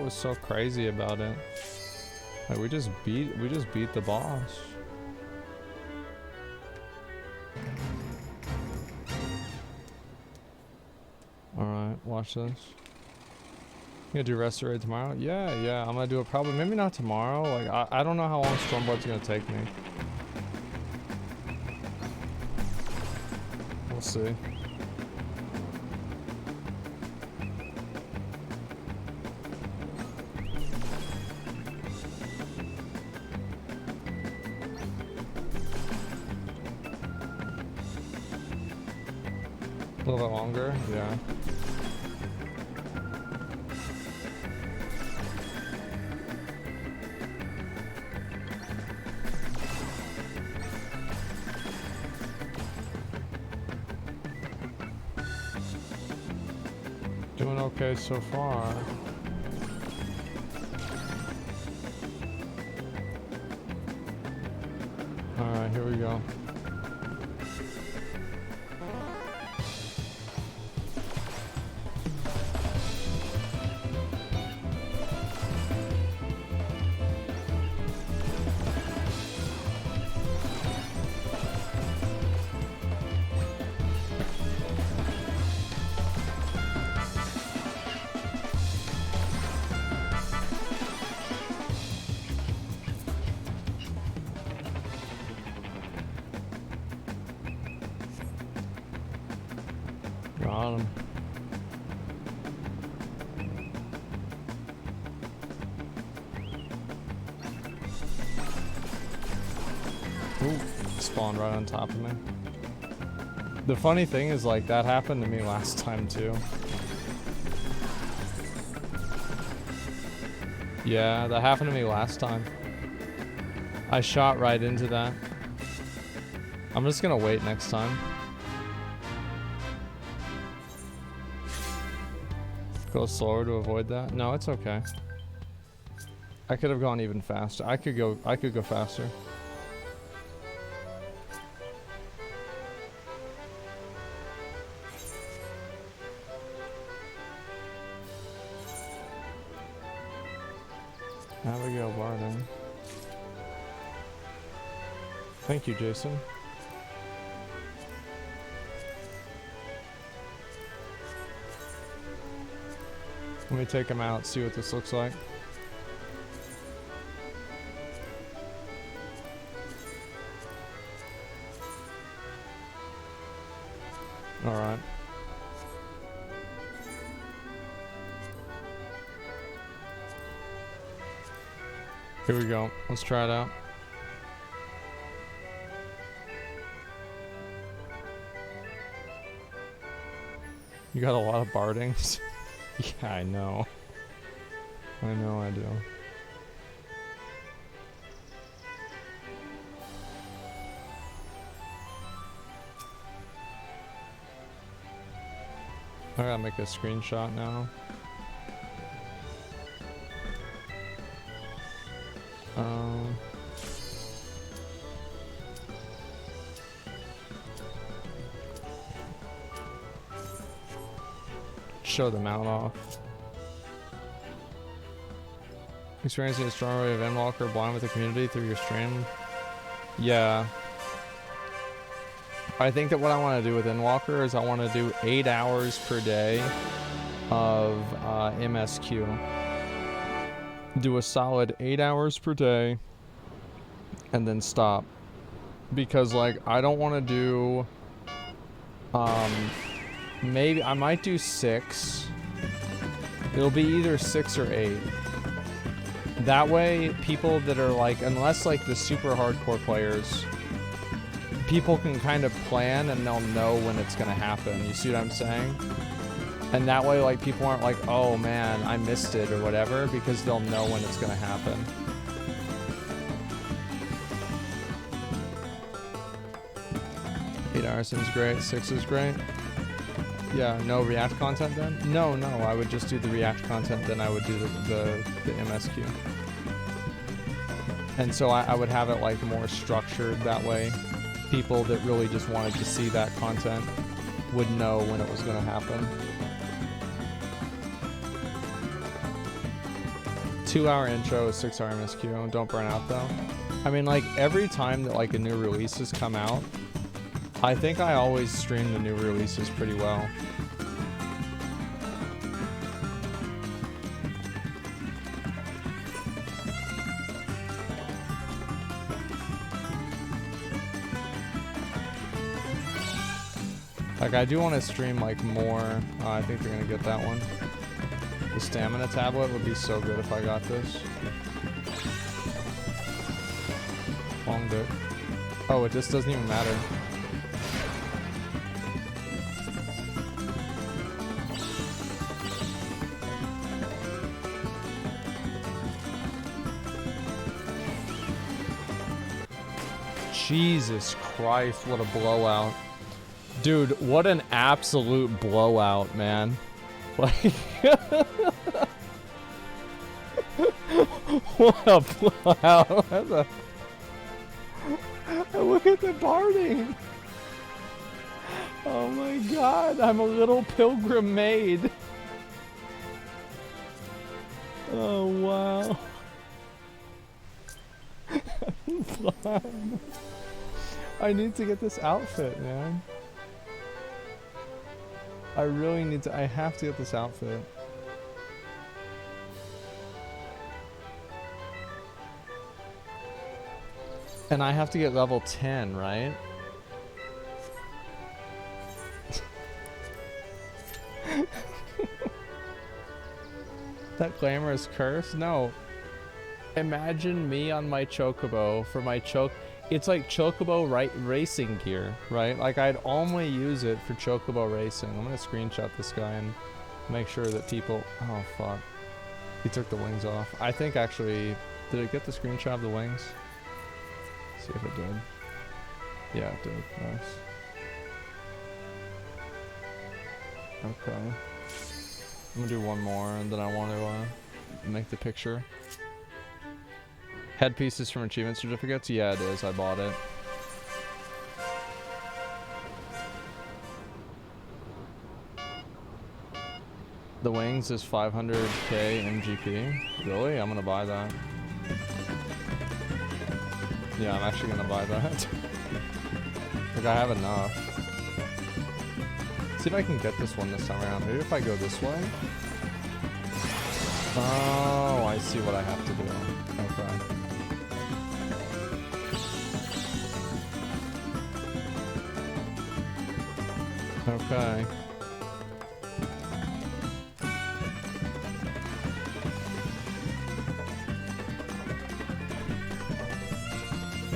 was so crazy about it. Like we just beat the boss. Alright, watch this. You gonna do Rest Raid tomorrow? Yeah, I'm gonna do it probably, maybe not tomorrow. Like, I don't know how long Stormblood's gonna take me. We'll see. A little bit longer, yeah. Doing okay so far. Alright, here we go. Got him. Ooh, spawned right on top of me. The funny thing is, like, that happened to me last time too. Yeah, that happened to me last time. I shot right into that. I'm just gonna wait next time. Go slower to avoid that? No, it's okay. I could have gone even faster. I could go faster. Abigail Barden. Thank you, Jason. Let me take him out, see what this looks like. Alright. Here we go. Let's try it out. You got a lot of bardings. Yeah, I know. I know I do. I gotta make a screenshot now. Show the mount off. Experiencing a strong array of Endwalker blind with the community through your stream. Yeah. I think that what I want to do with Endwalker is I want to do 8 hours per day of MSQ. Do a solid 8 hours per day and then stop. Because, like, I don't want to do... maybe I might do 6. It'll be either 6 or 8. That way, people that are like, unless like the super hardcore players, people can kind of plan and they'll know when it's gonna happen. You see what I'm saying? And that way, like, people aren't like, oh man, I missed it or whatever, because they'll know when it's gonna happen. Eight hours seems great. 6 is great. Yeah, no React content then? No, I would just do the React content, then I would do the MSQ. And so I would have it like more structured that way. People that really just wanted to see that content would know when it was going to happen. 2-hour intro, 6-hour MSQ. Don't burn out though. I mean, like every time that like a new releases come out, I think I always stream the new releases pretty well. Like, I do want to stream, like, more. I think they're going to get that one. The stamina tablet would be so good if I got this. Long dick. Oh, it just doesn't even matter. Jesus Christ, what a blowout. Dude, what an absolute blowout, man. Like, what a blowout. Look at the parting. Oh my god, I'm a little pilgrim maid. Oh wow. I need to get this outfit, man. I really need to, I have to get this outfit. And I have to get level 10, right? That glamorous curse? No. Imagine me on my chocobo for my it's like chocobo racing gear, right? Like I'd only use it for chocobo racing. I'm gonna screenshot this guy and make sure that people, oh fuck. He took the wings off. I think actually, did it get the screenshot of the wings? See if it did. Yeah, it did. Nice. Okay. I'm gonna do one more and then I want to make the picture. Headpieces from achievement certificates? Yeah, it is. I bought it. The wings is 500k MGP. Really? I'm gonna buy that. Yeah, I'm actually gonna buy that. Like, I have enough. See if I can get this one this time around. Maybe if I go this way? Oh, I see what I have to do. Okay. Okay.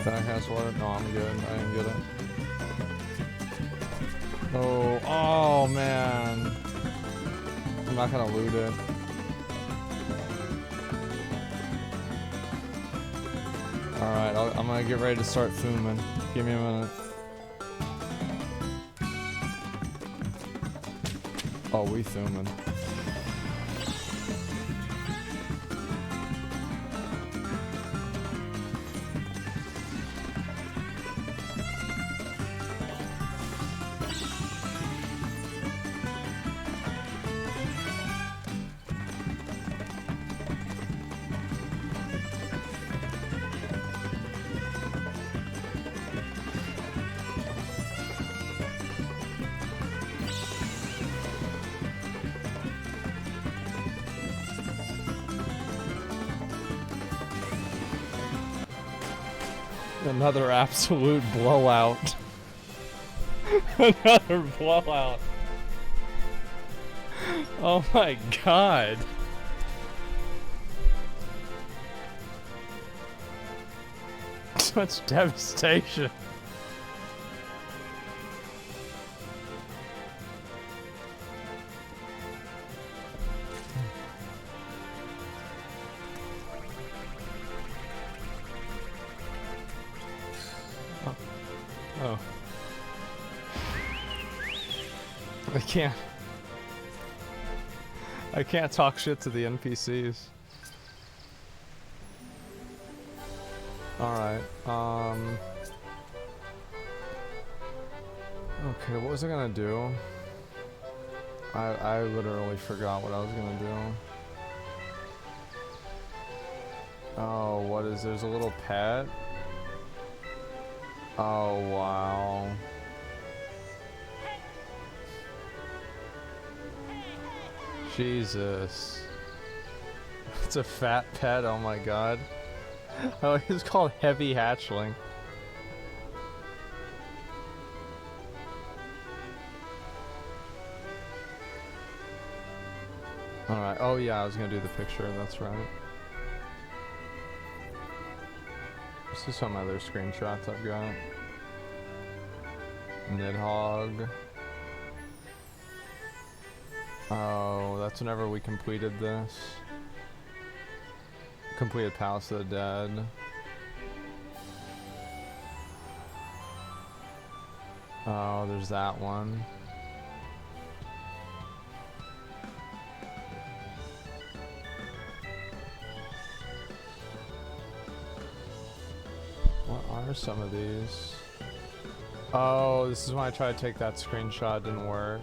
That has what? No, I'm good. I didn't get it. Oh man. I'm not gonna loot it. Alright, I'm gonna get ready to start fuming. Give me a minute. Oh, we fuming. Another absolute blowout. Another blowout. Oh my god. Such devastation. Oh. I can't talk shit to the NPCs. Alright, okay, what was I gonna do? I literally forgot what I was gonna do. Oh, what is, there's a little pet? Oh, wow. Jesus. It's a fat pet, oh my god. Oh, it's called Heavy Hatchling. Alright, oh yeah, I was gonna do the picture, that's right. This is some other screenshots I've got. Nidhogg. Oh, that's whenever we completed this. Completed Palace of the Dead. Oh, there's that one. What are some of these? Oh, this is when I tried to take that screenshot, didn't work.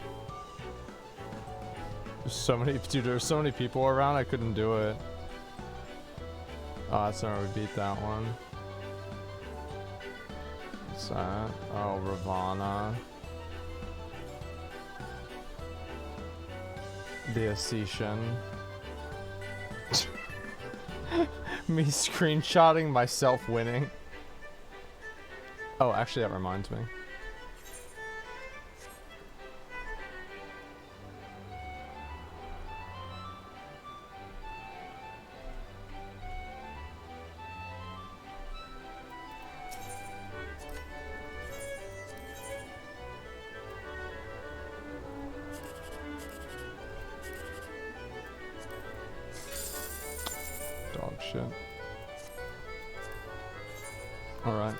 There's so many, dude, there's so many people around, I couldn't do it. Oh, that's where we beat that one. What's that? Oh, Ravana. The Assetian. Me screenshotting myself winning. Oh, actually, that reminds me. Dog shit. Alright.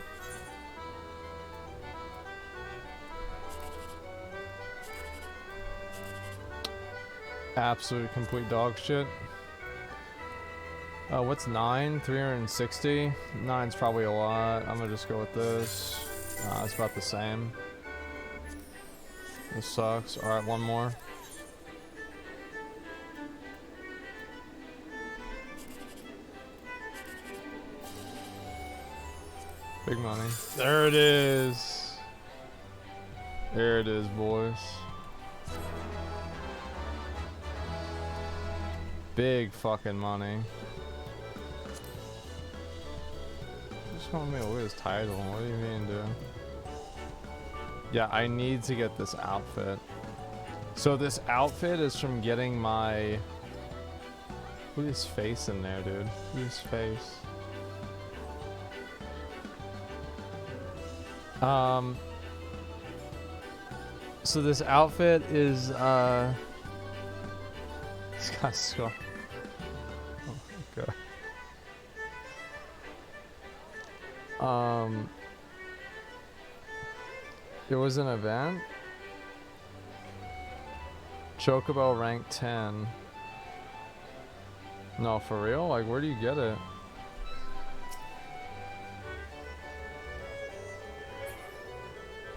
Absolute complete dog shit. What's 9? 360? 9's probably a lot. I'm gonna just go with this. It's about the same. This sucks. Alright, one more. Big money. There it is. There it is, boys. Big fucking money. Just want me to look at his title. What do you mean, dude? Yeah, I need to get this outfit. So this outfit is from getting my... Look at his face in there, dude. Look at his face. So this outfit is, it's got a skull. Oh, God. It was an event. Chocobo rank 10. No, for real? Like, where do you get it?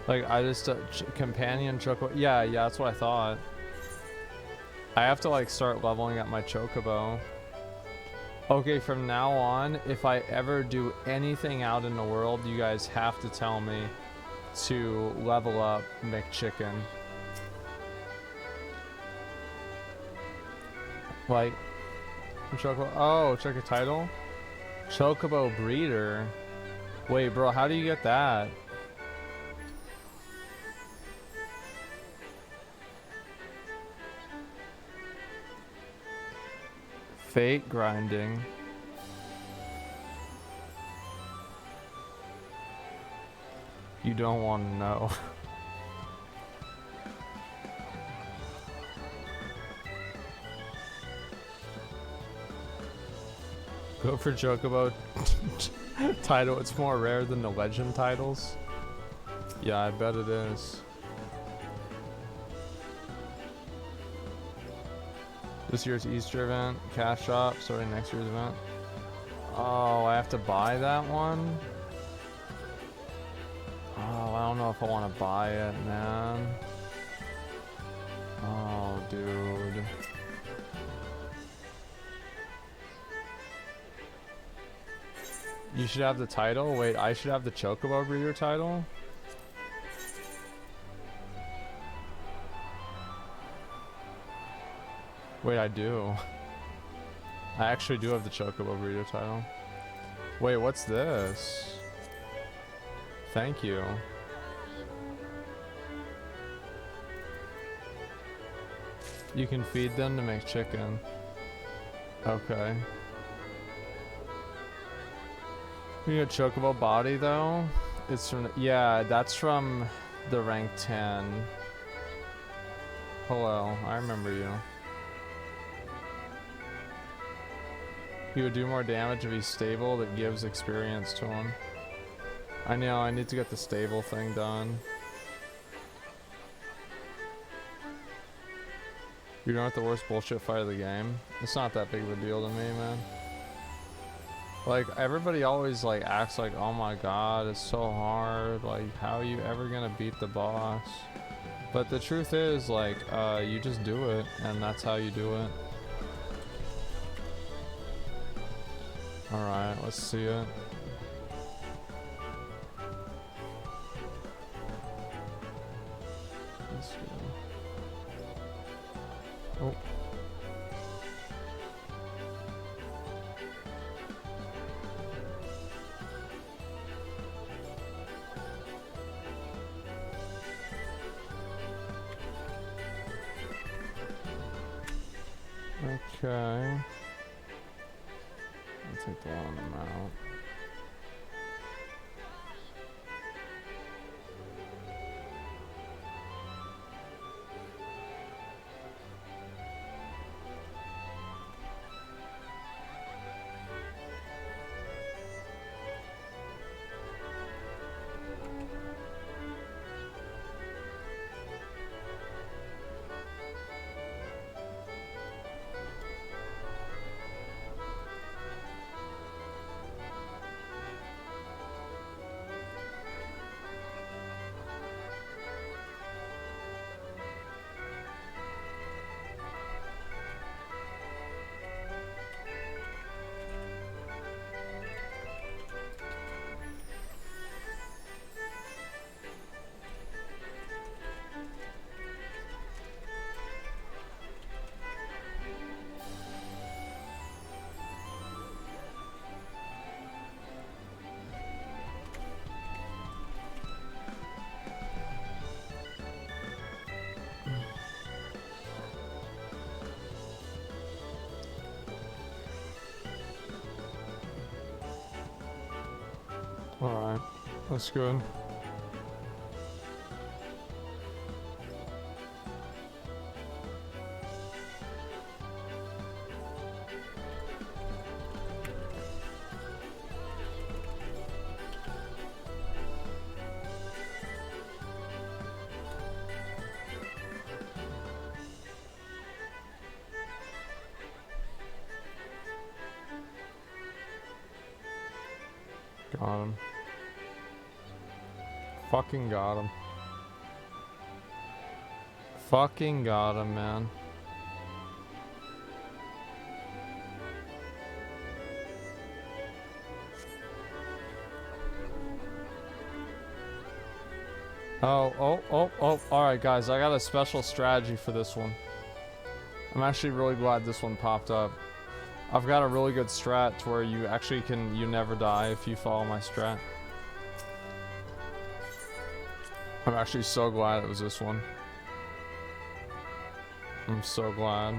Like, I just, companion chocobo. Yeah, that's what I thought. I have to, like, start leveling up my chocobo. Okay, from now on, if I ever do anything out in the world, you guys have to tell me to level up McChicken. Like, chocobo. Oh, check a title. Chocobo breeder. Wait, bro, how do you get that? Fate grinding. You don't want to know. Go for Chocobo title. It's more rare than the legend titles. Yeah, I bet it is. This year's Easter event, cash shop, starting next year's event. Oh, I have to buy that one? Oh, I don't know if I want to buy it, man. Oh, dude. You should have the title? Wait, I should have the Chocobo Breeder title? Wait, I do. I actually do have the Chocobo Breeder title. Wait, what's this? Thank you. You can feed them to make chicken. Okay. You need a Chocobo body though? It's from, yeah, that's from the rank 10. Hello, I remember you. He would do more damage if he's stable. That gives experience to him. I know, I need to get the stable thing done. You're not the worst bullshit fight of the game. It's not that big of a deal to me, man. Like, everybody always like acts like, oh my god, it's so hard. Like, how are you ever gonna beat the boss? But the truth is, like, you just do it, and that's how you do it. Alright, let's see it. Let's go. Oh. Okay. I'll take the one out. Alright, that's good. Got him. Fucking got him. Fucking got him, man. Oh. Alright, guys, I got a special strategy for this one. I'm actually really glad this one popped up. I've got a really good strat to where you actually you never die if you follow my strat. I'm actually so glad it was this one. I'm so glad.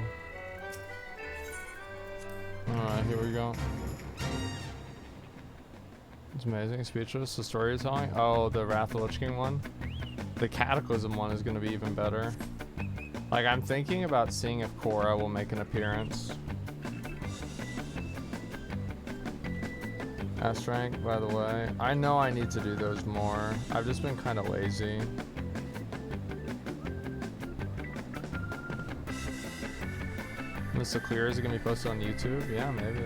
Alright, here we go. It's amazing. Speechless. The story you're telling? Oh, the Wrath of the Lich King one? The Cataclysm one is going to be even better. Like, I'm thinking about seeing if Korra will make an appearance. S rank, by the way. I know I need to do those more. I've just been kind of lazy. This is clear. Is it gonna be posted on YouTube? Yeah, maybe.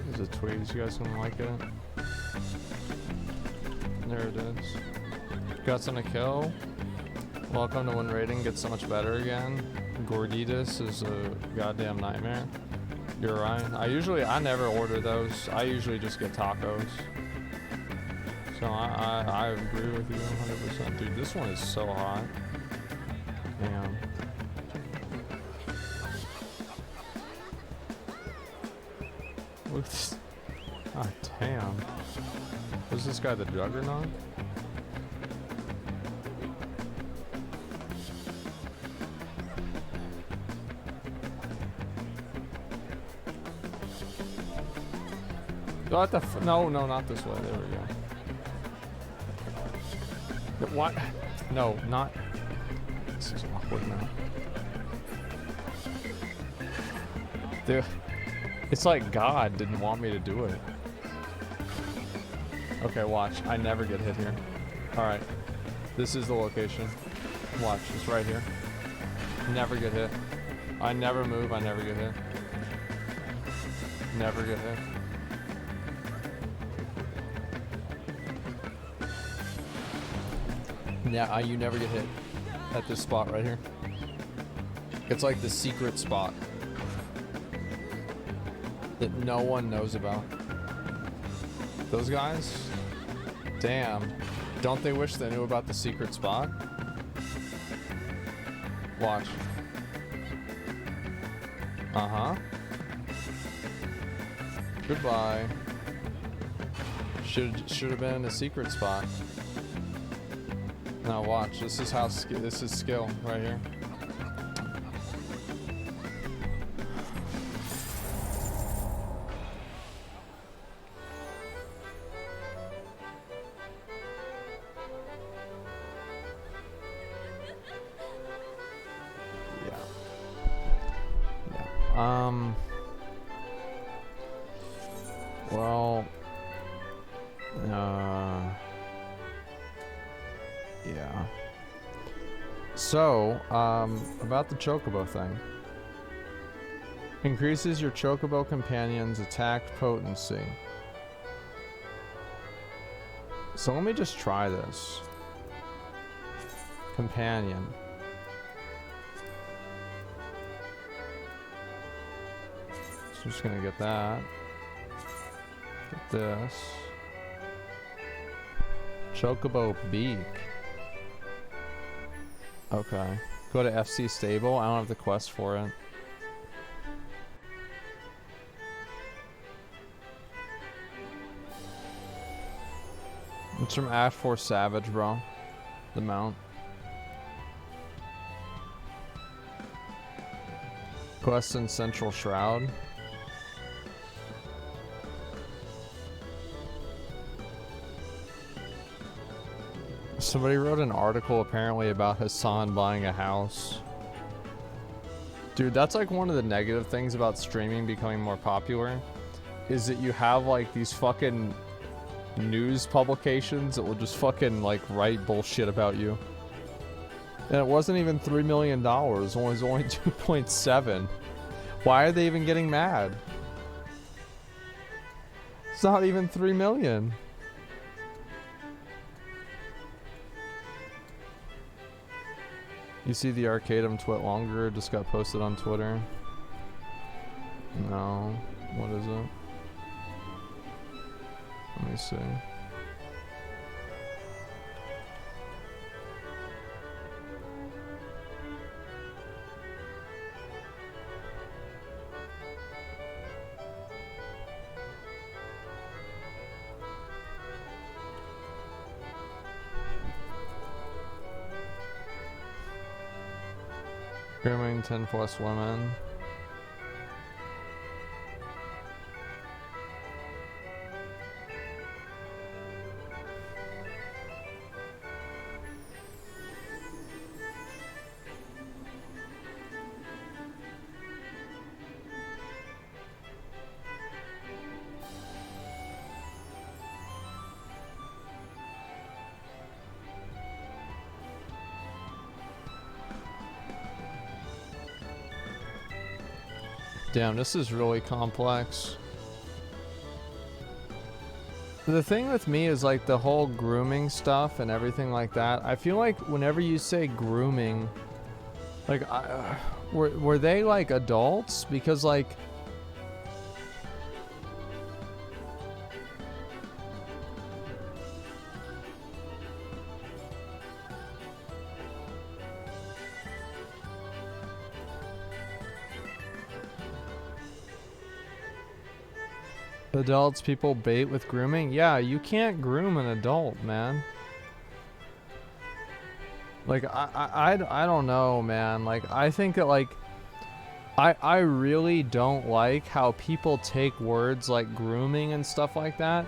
There's a tweet. You guys gonna like it? There it is. Guts on a kill. Welcome to when rating gets so much better again. gorditas is a goddamn nightmare. You're right. I never order those. I usually just get tacos. So I agree with you 100%. Dude, this one is so hot. Damn. Look at this. Ah, damn. Was this guy the Juggernaut? What the f- No, not this way. There we go. What? No, not. This is awkward now. Dude, it's like God didn't want me to do it. Okay, watch. I never get hit here. Alright. This is the location. Watch. It's right here. Never get hit. I never move. I never get hit. Never get hit. Yeah, you never get hit at this spot right here. It's like the secret spot that no one knows about. Those guys? Damn. Don't they wish they knew about the secret spot? Watch. Uh-huh. Goodbye. Should have been in a secret spot. Now watch, this is how this is skill right here. Yeah. Well, yeah. So, about the Chocobo thing. Increases your Chocobo companion's attack potency. So let me just try this. Companion. So just gonna get that. Get this. Chocobo beak. Okay. Go to FC stable. I don't have the quest for it. It's from Ash 4 Savage, bro. The mount. Quest in Central Shroud. Somebody wrote an article apparently about Hassan buying a house. Dude, that's like one of the negative things about streaming becoming more popular, is that you have like these fucking news publications that will just fucking like write bullshit about you. And it wasn't even $3 million, it was only 2.7. Why are they even getting mad? It's not even 3 million. You see the Arcadum twit longer just got posted on Twitter? No. What is it? Let me see. Grooming 10 plus women. Damn, this is really complex. The thing with me is like the whole grooming stuff and everything like that. I feel like whenever you say grooming, like were they like adults? Because like adults people bait with grooming? Yeah, you can't groom an adult, man. Like I don't know, man. Like I think that like I really don't like how people take words like grooming and stuff like that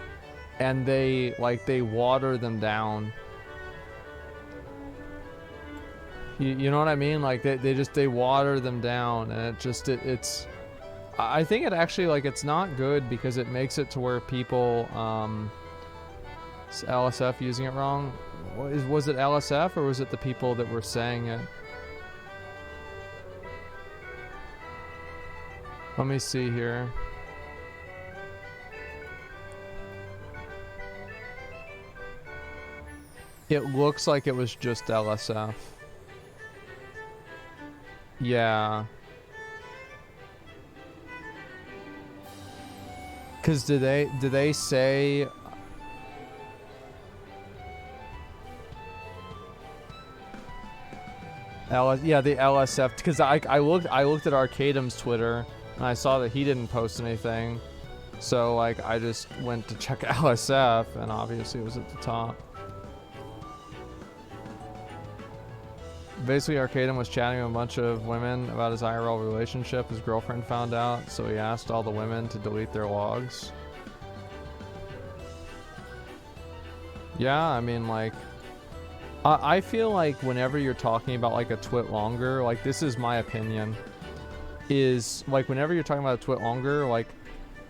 and they water them down. You know what I mean? Like they water them down, and it's I think it actually like it's not good because it makes it to where people is LSF using it wrong. Was it LSF or was it the people that were saying it? Let me see here. It looks like it was just LSF. Yeah. Cause did they say yeah, the LSF, because I looked at Arcadum's Twitter and I saw that he didn't post anything, so like I just went to check LSF and obviously it was at the top. Basically, Arcadum was chatting with a bunch of women about his IRL relationship. His girlfriend found out, so he asked all the women to delete their logs. Yeah, I mean, like, I feel like whenever you're talking about like a twit longer, like this is my opinion, is like whenever you're talking about a twit longer, like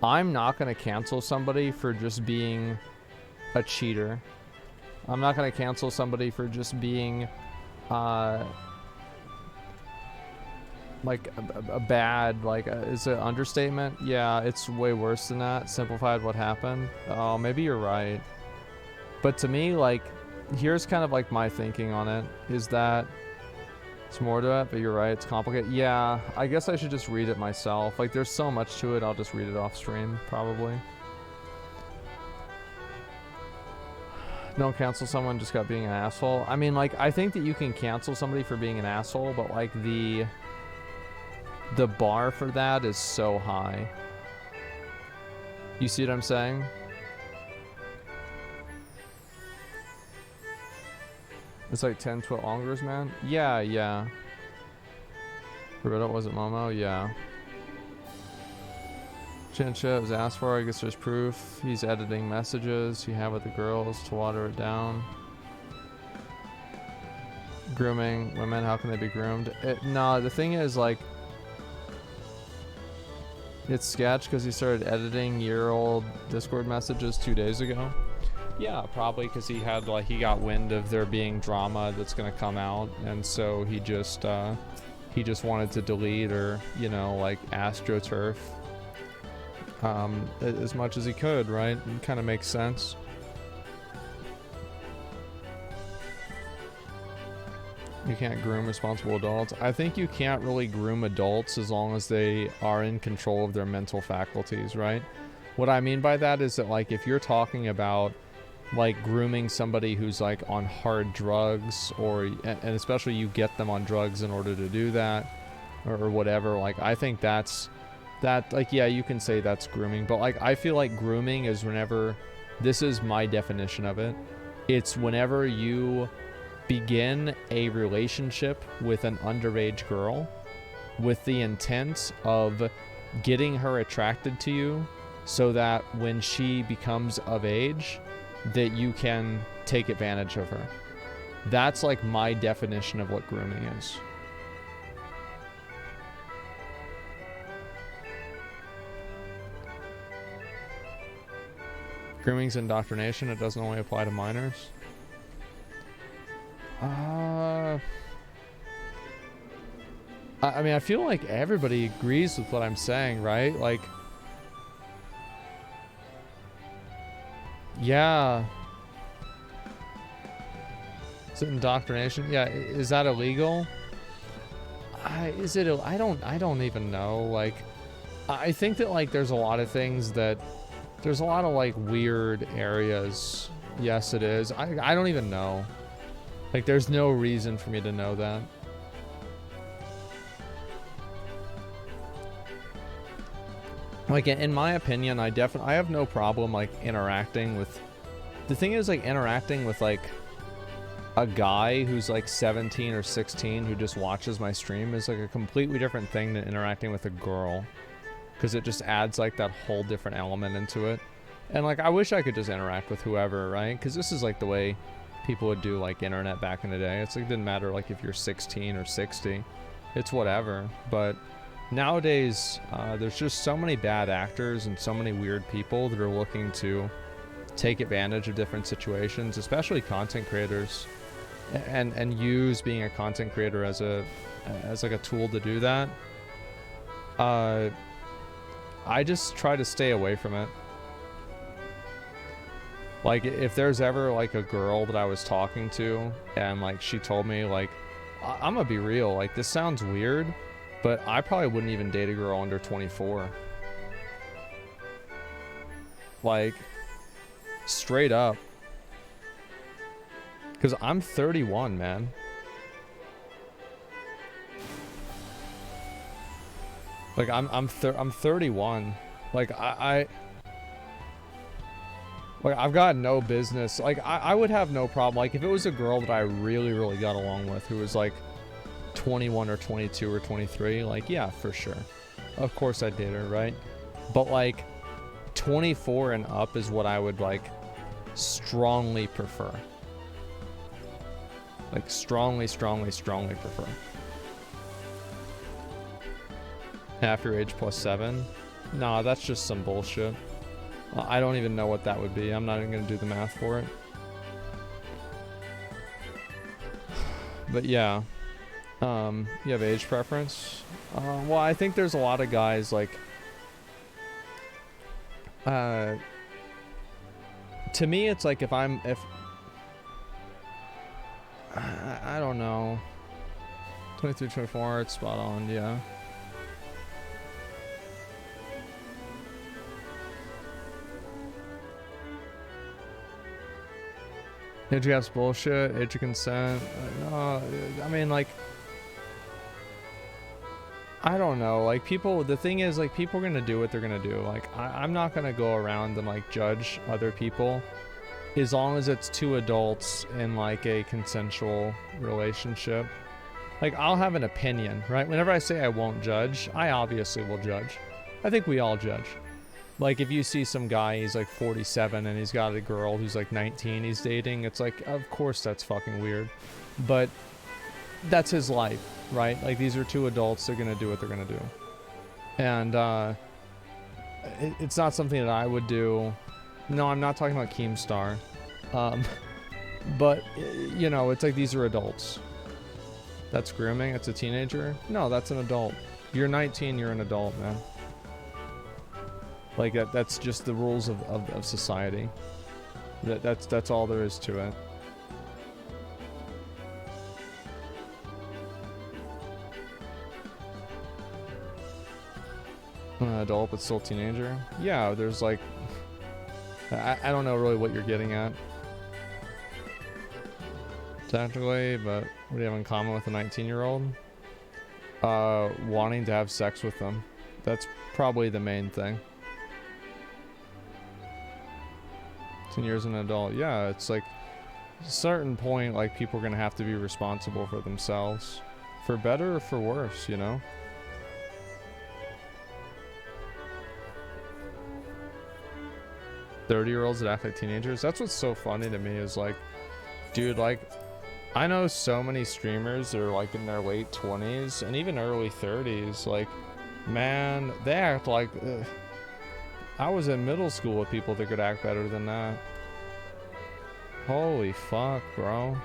I'm not going to cancel somebody for just being a cheater. I'm not going to cancel somebody for just being like a bad, like is it understatement? Yeah, it's way worse than that. Simplified what happened. Oh, maybe you're right. But to me, like, here's kind of like my thinking on it, is that it's more to it, but you're right, it's complicated. Yeah, I guess I should just read it myself. Like, there's so much to it, I'll just read it off stream, probably. Don't cancel someone just got being an asshole. I mean, like, I think that you can cancel somebody for being an asshole, but like the bar for that is so high. You see what I'm saying? It's like 10 twit longers, man. Yeah, yeah. Roberto, was it Momo? Yeah. Chincha was asked for. I guess there's proof. He's editing messages he had with the girls to water it down. Grooming women, how can they be groomed? No, the thing is, like, it's sketch because he started editing year-old Discord messages 2 days ago. Yeah, probably because he had, like, he got wind of there being drama that's gonna come out, and so he just wanted to delete or, you know, like, AstroTurf as much as he could, right? It kind of makes sense. You can't groom responsible adults. I think you can't really groom adults as long as they are in control of their mental faculties, right? What I mean by that is that, like, if you're talking about, like, grooming somebody who's, like, on hard drugs, or, and especially you get them on drugs in order to do that, or whatever, like, I think that, like, yeah, you can say that's grooming, but, like, I feel like grooming is whenever, this is my definition of it, it's whenever you begin a relationship with an underage girl with the intent of getting her attracted to you so that when she becomes of age, that you can take advantage of her. That's, like, my definition of what grooming is. Grooming's indoctrination. It doesn't only apply to minors. I mean, I feel like everybody agrees with what I'm saying, right? Like, yeah. Is it indoctrination? Yeah, is that illegal? is it? I don't even know. Like, I think that like there's a lot of things that there's a lot of like weird areas. Yes, it is. I don't even know. Like, there's no reason for me to know that. Like, in my opinion, I have no problem like interacting with. The thing is, like, interacting with like a guy who's like 17 or 16 who just watches my stream is like a completely different thing than interacting with a girl, because it just adds like that whole different element into it. And like, I wish I could just interact with whoever, right? Because this is like the way people would do like internet back in the day. It's like, it didn't matter like if you're 16 or 60, it's whatever. But nowadays, there's just so many bad actors and so many weird people that are looking to take advantage of different situations, especially content creators, and use being a content creator as like a tool to do that. I just try to stay away from it. Like, if there's ever like a girl that I was talking to and like she told me like, I'm gonna be real, like, this sounds weird, but I probably wouldn't even date a girl under 24. Like, straight up. Because I'm 31, man. Like, I'm 31. Like, like, I've got no business. Like, I would have no problem. Like, if it was a girl that I really, really got along with who was, like, 21 or 22 or 23, like, yeah, for sure. Of course I'd date her, right? But, like, 24 and up is what I would, like, strongly prefer. Like, strongly prefer. Half your age plus 7? Nah, that's just some bullshit. I don't even know what that would be. I'm not even going to do the math for it. But yeah. You have age preference? Well, I think there's a lot of guys, like... to me, it's like if I don't know. 23, 24, it's spot on, yeah. Age gap's bullshit. Age of consent. No, I mean, like, I don't know. Like, people, the thing is, like, people are gonna do what they're gonna do. Like, I'm not gonna go around and, like, judge other people as long as it's two adults in, like, a consensual relationship. Like, I'll have an opinion, right? Whenever I say I won't judge, I obviously will judge. I think we all judge. Like, if you see some guy, he's like 47 and he's got a girl who's like 19 he's dating, it's like, of course that's fucking weird. But that's his life, right? Like, these are two adults, they're gonna do what they're gonna do. And it's not something that I would do. No, I'm not talking about Keemstar. But, you know, it's like, these are adults. That's grooming? It's a teenager? No, that's an adult. You're 19, you're an adult, man. Like, that's just the rules of society. That's all there is to it. Adult but still teenager? Yeah, there's like... I don't know really what you're getting at. Technically, but what do you have in common with a 19-year-old? Wanting to have sex with them. That's probably the main thing. 10 years an adult. Yeah, it's like a certain point, like, people are gonna have to be responsible for themselves, for better or for worse, you know. 30-year-olds that act like teenagers. That's what's so funny to me is, like, dude, like, I know so many streamers that are like in their late 20s and even early 30s. Like, man, they act like I was in middle school with people that could act better than that. Holy fuck, bro.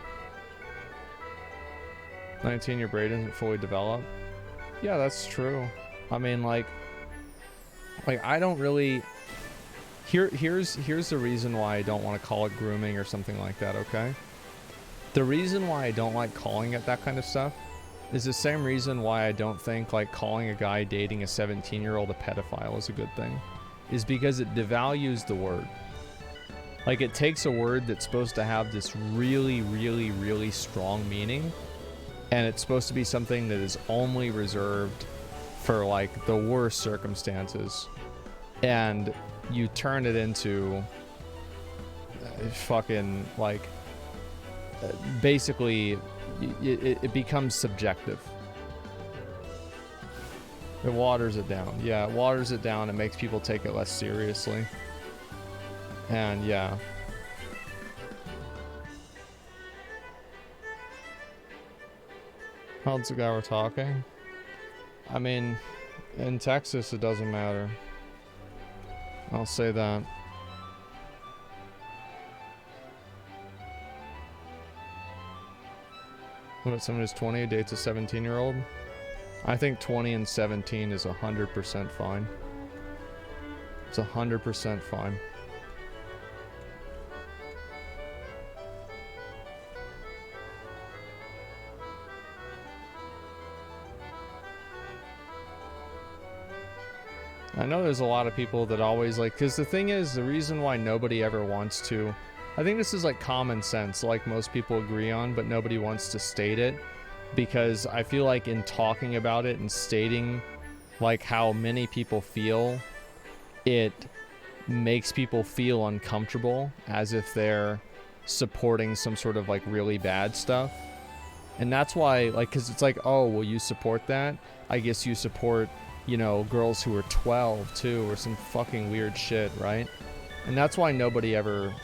19, your brain isn't fully developed. Yeah, that's true. I mean, like I don't really... Here's the reason why I don't want to call it grooming or something like that, okay? The reason why I don't like calling it that kind of stuff is the same reason why I don't think like calling a guy dating a 17-year-old a pedophile is a good thing, is because it devalues the word. Like, it takes a word that's supposed to have this really, really, really strong meaning, and it's supposed to be something that is only reserved for like the worst circumstances, and you turn it into fucking like basically it becomes subjective. It waters it down. Yeah, it waters it down. It makes people take it less seriously. And yeah. How old's the guy we're talking? I mean, in Texas, it doesn't matter. I'll say that. What if someone who's 20 dates a 17-year-old? I think 20 and 17 is 100% fine. It's 100% fine. I know there's a lot of people that always like, because the thing is, the reason why nobody ever wants to, I think this is like common sense, like most people agree on, but nobody wants to state it, because I feel like in talking about it and stating like how many people feel, it makes people feel uncomfortable as if they're supporting some sort of like really bad stuff. And that's why, like, because it's like, oh, well, you support that? I guess you support, you know, girls who are 12 too, or some fucking weird shit, right? And that's why nobody ever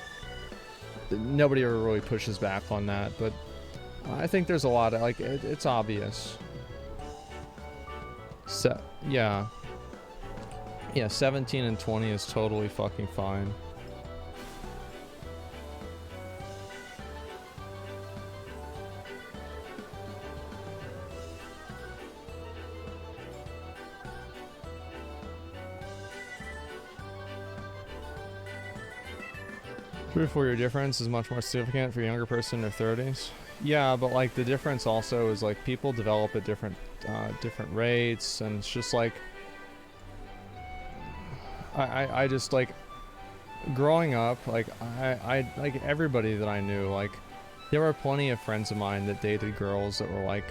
really pushes back on that. But I think there's a lot of like, it's obvious. So yeah, 17 and 20 is totally fucking fine. Three or 4 year difference is much more significant for a younger person in their 30s. Yeah, but like the difference also is like people develop at different rates, and it's just like I just like growing up, like I like everybody that I knew, like there were plenty of friends of mine that dated girls that were like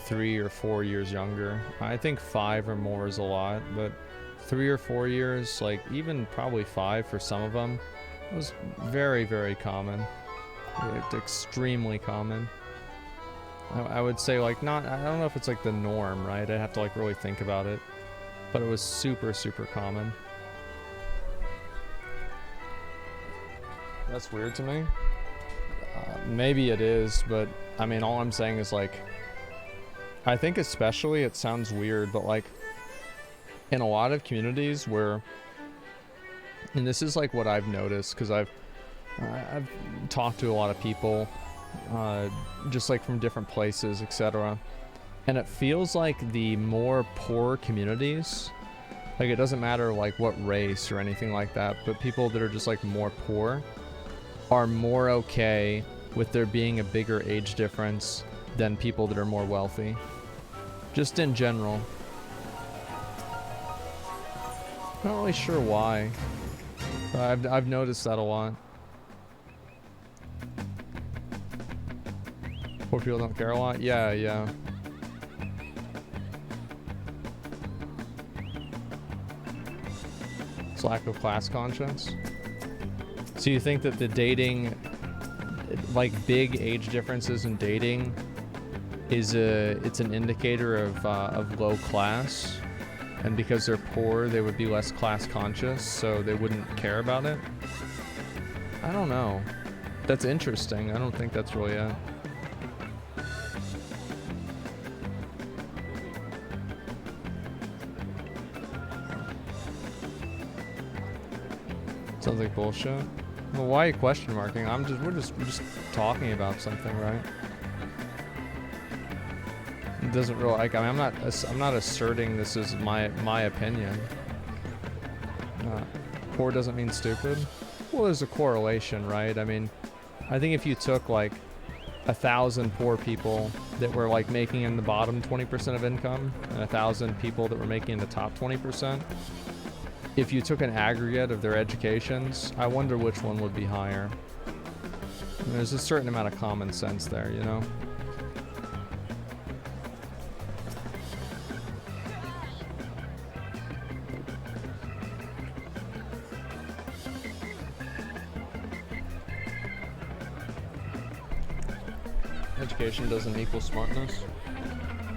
3 or 4 years younger. I think 5 or more is a lot, but 3 or 4 years, like even probably 5 for some of them, was very, very common. Extremely common. I would say like not, I don't know if it's like the norm, right? I'd have to like really think about it, but it was super, super common. That's weird to me. Maybe it is, but I mean, all I'm saying is like, I think especially it sounds weird, but like in a lot of communities where, and this is like what I've noticed, because I've talked to a lot of people, just like from different places, etc. And it feels like the more poor communities, like it doesn't matter like what race or anything like that, but people that are just like more poor are more okay with there being a bigger age difference than people that are more wealthy. Just in general. Not really sure why. I've noticed that a lot. Poor people don't care a lot? Yeah. It's lack of class conscience. So you think that the dating, like big age differences in dating, is it's an indicator of low class? And because they're poor, they would be less class conscious, so they wouldn't care about it? I don't know. That's interesting. I don't think that's really it. Sounds like bullshit. Well, why are you question marking? We're just talking about something, right? It doesn't really, like, I mean, I'm not asserting this is my opinion. Poor doesn't mean stupid. Well, there's a correlation, right? I mean, I think if you took like 1,000 poor people that were like making in the bottom 20% of income and 1,000 people that were making in the top 20%. If you took an aggregate of their educations, I wonder which one would be higher. And there's a certain amount of common sense there, you know? Education doesn't equal smartness.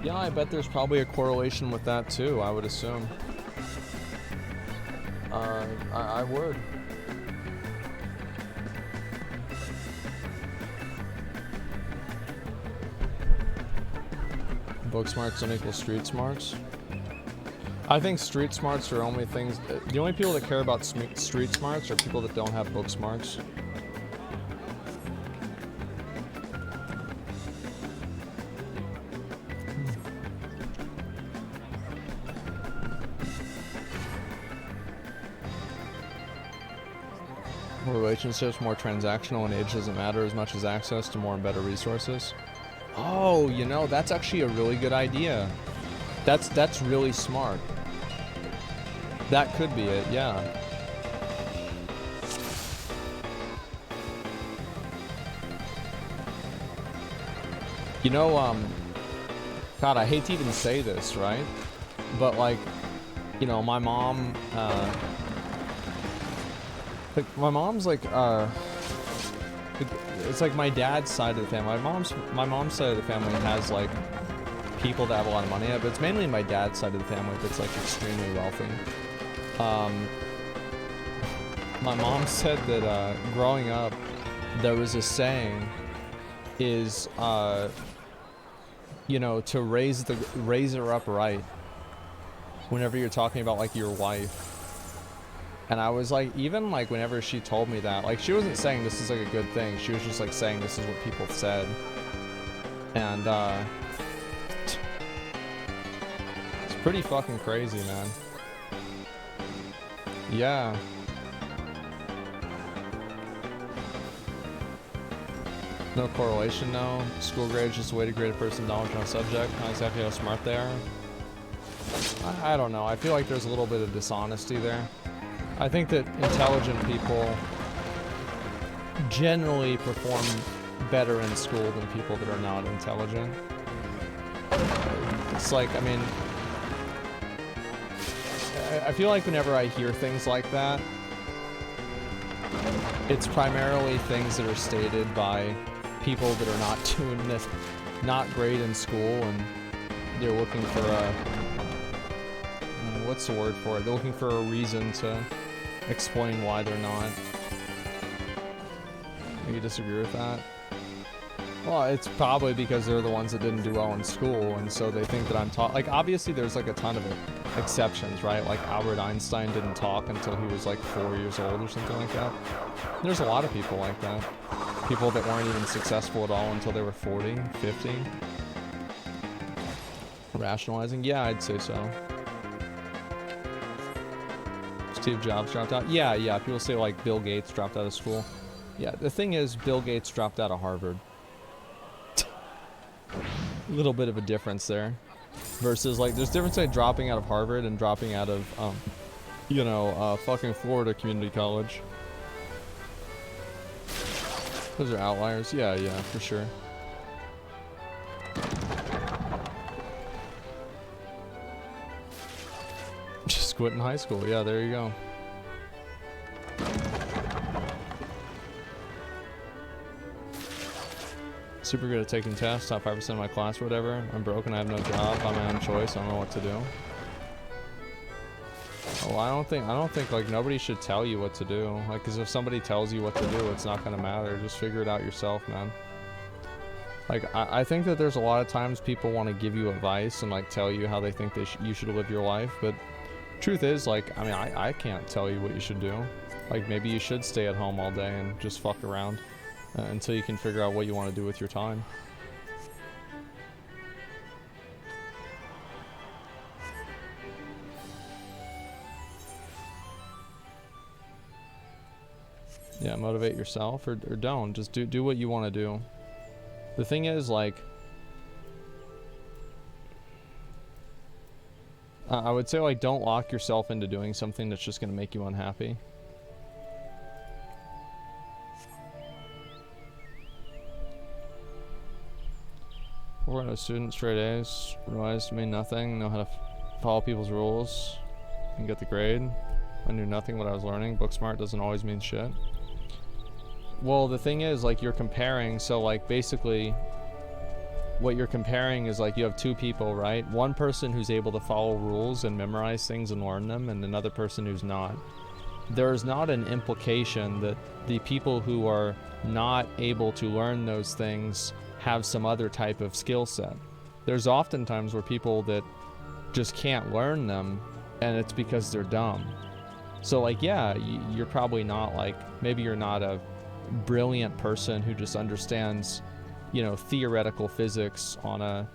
Yeah, I bet there's probably a correlation with that too, I would assume. I would. Book smarts don't equal street smarts. I think street smarts are only things. The only people that care about street smarts are people that don't have book smarts. Relationships more transactional and age doesn't matter as much as access to more and better resources. Oh, you know, that's actually a really good idea. That's really smart. That could be it, yeah. You know, God, I hate to even say this, right? But like, you know, my mom, like my mom's like, it's like my dad's side of the family. My mom's side of the family has like people that have a lot of money, but it's mainly my dad's side of the family that's like extremely wealthy. My mom said that growing up, there was a saying, is you know, to raise her up right. Whenever you're talking about like your wife. And I was like, even like whenever she told me that, like she wasn't saying this is like a good thing. She was just like saying this is what people said. And it's pretty fucking crazy, man. Yeah. No correlation, no. School grade is just a way to grade a person's knowledge on a subject, not exactly how smart they are. I don't know. I feel like there's a little bit of dishonesty there. I think that intelligent people generally perform better in school than people that are not intelligent. It's like, I mean, I feel like whenever I hear things like that, it's primarily things that are stated by people that are not doing this, not great in school, and they're looking for a, what's the word for it? They're looking for a reason to explain why they're not. You disagree with that? Well, it's probably because they're the ones that didn't do well in school, and so they think that I'm like, obviously there's like a ton of exceptions, right? Like Albert Einstein didn't talk until he was like 4 years old or something like that. There's a lot of people like that. People that weren't even successful at all until they were 40, 50. Rationalizing? Yeah, I'd say so. Steve Jobs dropped out? Yeah. People say like Bill Gates dropped out of school. Yeah, the thing is, Bill Gates dropped out of Harvard. A little bit of a difference there. Versus like, there's a difference between dropping out of Harvard and dropping out of, fucking Florida Community College. Those are outliers. Yeah, for sure. Just quit in high school. Yeah, there you go. Super good at taking tests, top 5% of my class or whatever. I'm broke and I have no job, by my own choice, I don't know what to do. Oh, I don't think like nobody should tell you what to do. Like, cause if somebody tells you what to do, it's not gonna matter. Just figure it out yourself, man. Like, I think that there's a lot of times people want to give you advice and like tell you how they think you should live your life, but truth is, like, I mean, I can't tell you what you should do. Like, maybe you should stay at home all day and just fuck around. Until you can figure out what you want to do with your time. Yeah, motivate yourself or don't. Just do what you want to do. The thing is, like, I would say, like, don't lock yourself into doing something that's just going to make you unhappy. We're a student, straight A's, realized to mean nothing, know how to follow people's rules, and get the grade. I knew nothing what I was learning. Book smart doesn't always mean shit. Well, the thing is, like, you're comparing, so, like, basically, what you're comparing is, like, you have two people, right? One person who's able to follow rules and memorize things and learn them, and another person who's not. There's not an implication that the people who are not able to learn those things have some other type of skill set. There's often times where people that just can't learn them, and it's because they're dumb. So, like, yeah, you're probably not, like, maybe you're not a brilliant person who just understands, you know, theoretical physics on a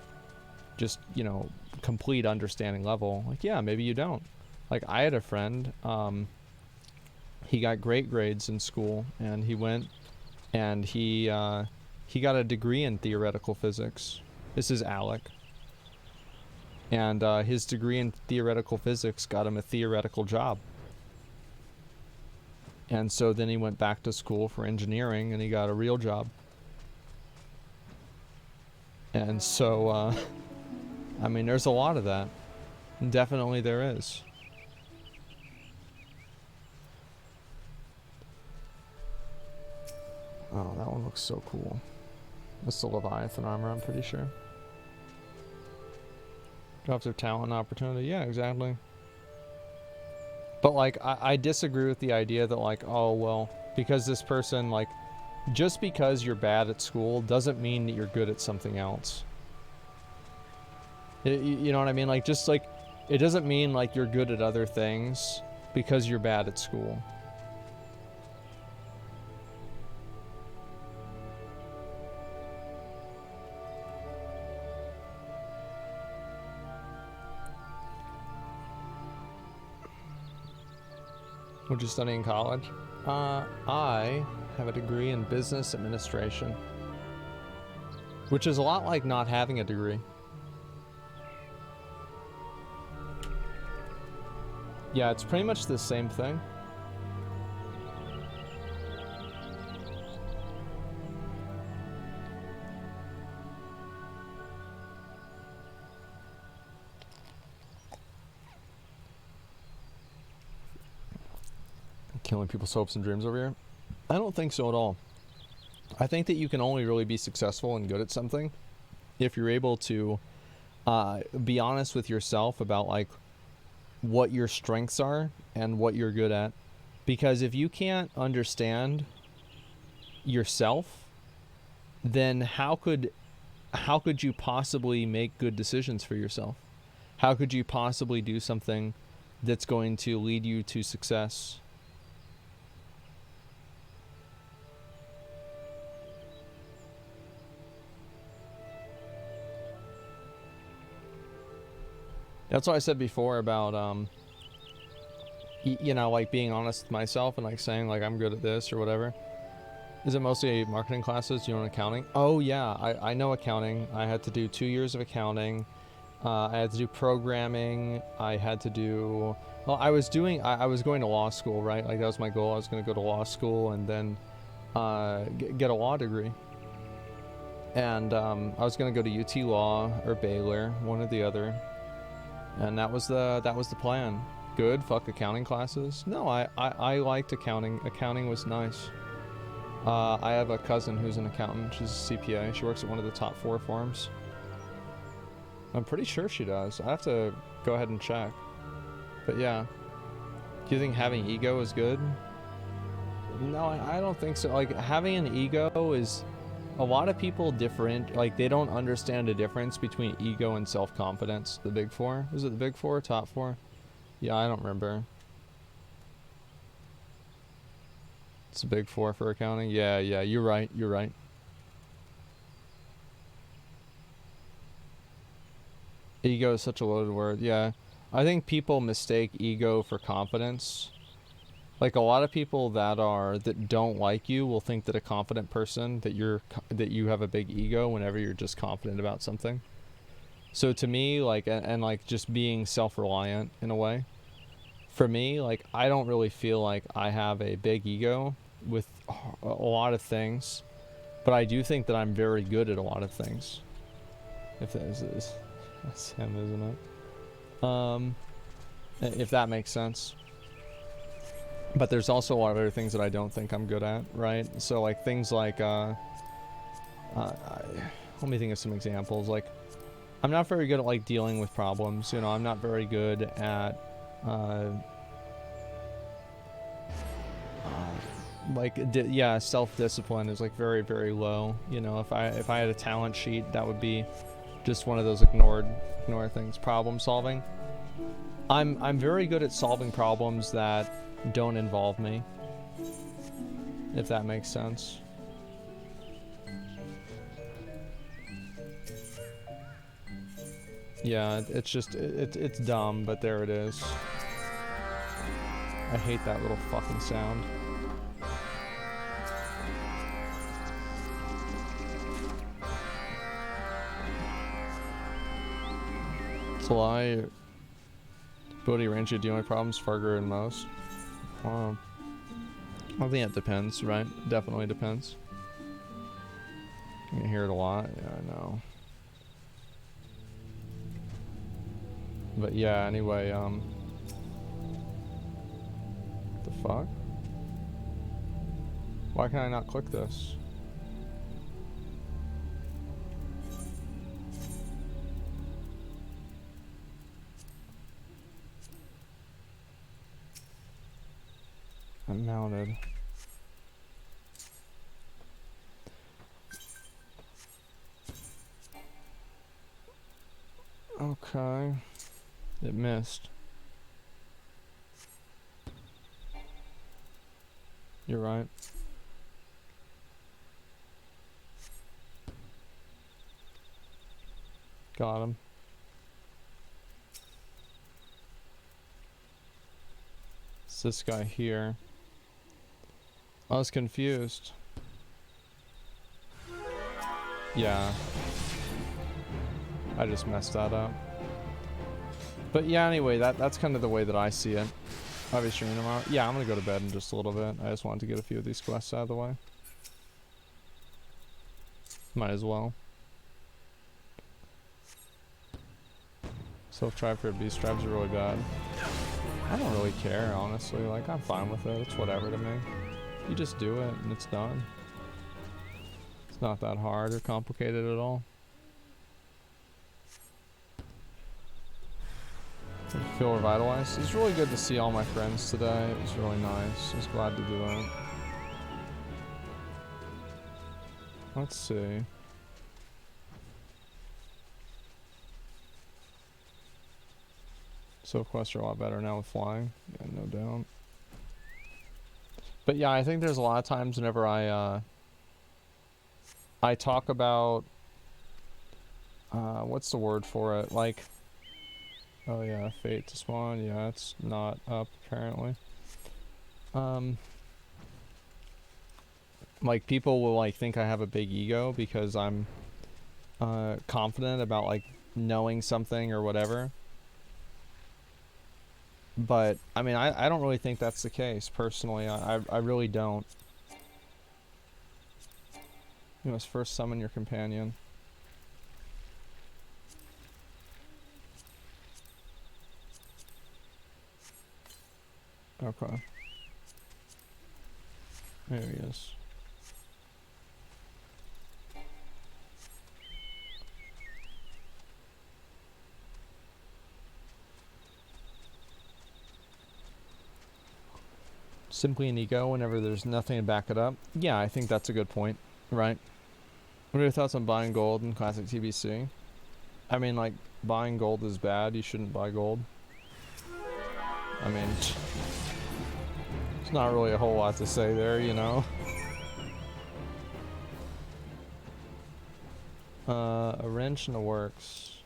just, you know, complete understanding level. Like, yeah, maybe you don't. Like, I had a friend, he got great grades in school, and he went and he got a degree in theoretical physics. This is Alec. And his degree in theoretical physics got him a theoretical job. And so then he went back to school for engineering, and he got a real job. And so, I mean, there's a lot of that. Definitely there is. Oh, that one looks so cool. That's the Leviathan armor, I'm pretty sure. Drops of talent and opportunity. Yeah, exactly. But, like, I disagree with the idea that, like, oh, well, because this person, like, just because you're bad at school doesn't mean that you're good at something else. You know what I mean? Like, just, like, it doesn't mean, like, you're good at other things because you're bad at school. What'd you study in college? I have a degree in business administration, which is a lot like not having a degree. Yeah, it's pretty much the same thing. Killing people's hopes and dreams over here? I don't think so at all. I think that you can only really be successful and good at something if you're able to be honest with yourself about, like, what your strengths are and what you're good at. Because if you can't understand yourself, then how could you possibly make good decisions for yourself? How could you possibly do something that's going to lead you to success? That's what I said before about, you know, like, being honest with myself and, like, saying, like, I'm good at this or whatever. Is it mostly marketing classes? Do you know accounting? Oh, yeah, I know accounting. I had to do 2 years of accounting. I had to do programming. I had to do... Well, I was going to law school, right? Like, that was my goal. I was going to go to law school and then get a law degree. And I was going to go to UT Law or Baylor, one or the other. And that was the plan. Good, fuck accounting classes. No, I liked accounting. Accounting was nice. I have a cousin who's an accountant. She's a CPA. She works at one of the top 4 firms. I'm pretty sure she does. I have to go ahead and check. But yeah. Do you think having ego is good? No, I don't think so. Like, having an ego is... A lot of people like, they don't understand the difference between ego and self-confidence. The big 4? Was it the big 4 or top 4? Yeah, I don't remember. It's a big 4 for accounting? Yeah, you're right. Ego is such a loaded word. Yeah. I think people mistake ego for confidence. Like a lot of people that don't like you will think that a confident person that you have a big ego whenever you're just confident about something. So to me, like, and like just being self-reliant in a way, for me, like, I don't really feel like I have a big ego with a lot of things, but I do think that I'm very good at a lot of things. If that is, that's him, isn't it? If that makes sense. But there's also a lot of other things that I don't think I'm good at, right? So like things like, let me think of some examples. Like, I'm not very good at like dealing with problems. You know, I'm not very good at, yeah, self-discipline is like very, very low. You know, if I had a talent sheet, that would be just one of those ignore things. Problem solving. I'm very good at solving problems that don't involve me, if that makes sense. Yeah, it's just it's dumb, but there it is. I hate that little fucking sound. It's a lie. Bodhi Rancher, do you have problems? Farger and most. I think it depends, right? Definitely depends. You can hear it a lot. Yeah, I know. But yeah, anyway, the fuck? Why can I not click this? I'm mounted. Okay. It missed. You're right. Got him. It's this guy here. I was confused. Yeah. I just messed that up. But yeah, anyway, that's kind of the way that I see it. I'll be streaming tomorrow. Yeah, I'm gonna go to bed in just a little bit. I just wanted to get a few of these quests out of the way. Might as well. Self-tribe for beast tribes are really bad. I don't really care, honestly. Like, I'm fine with it. It's whatever to me. You just do it and it's done. It's not that hard or complicated at all. I feel revitalized. It's really good to see all my friends today. It was really nice. I was glad to do that. Let's see. So quests are a lot better now with flying. Yeah, no doubt. But yeah, I think there's a lot of times whenever I talk about what's the word for it? Like, oh yeah, fate to spawn. Yeah, it's not up apparently. Like people will like think I have a big ego because I'm confident about like knowing something or whatever. But I mean, I don't really think that's the case personally. I really don't. You must first summon your companion. Okay. There he is. Simply an ego whenever there's nothing to back it up. Yeah, I think that's a good point, right? What are your thoughts on buying gold in classic TBC? I mean, like, buying gold is bad. You shouldn't buy gold. I mean, there's not really a whole lot to say there, you know? A wrench in the works.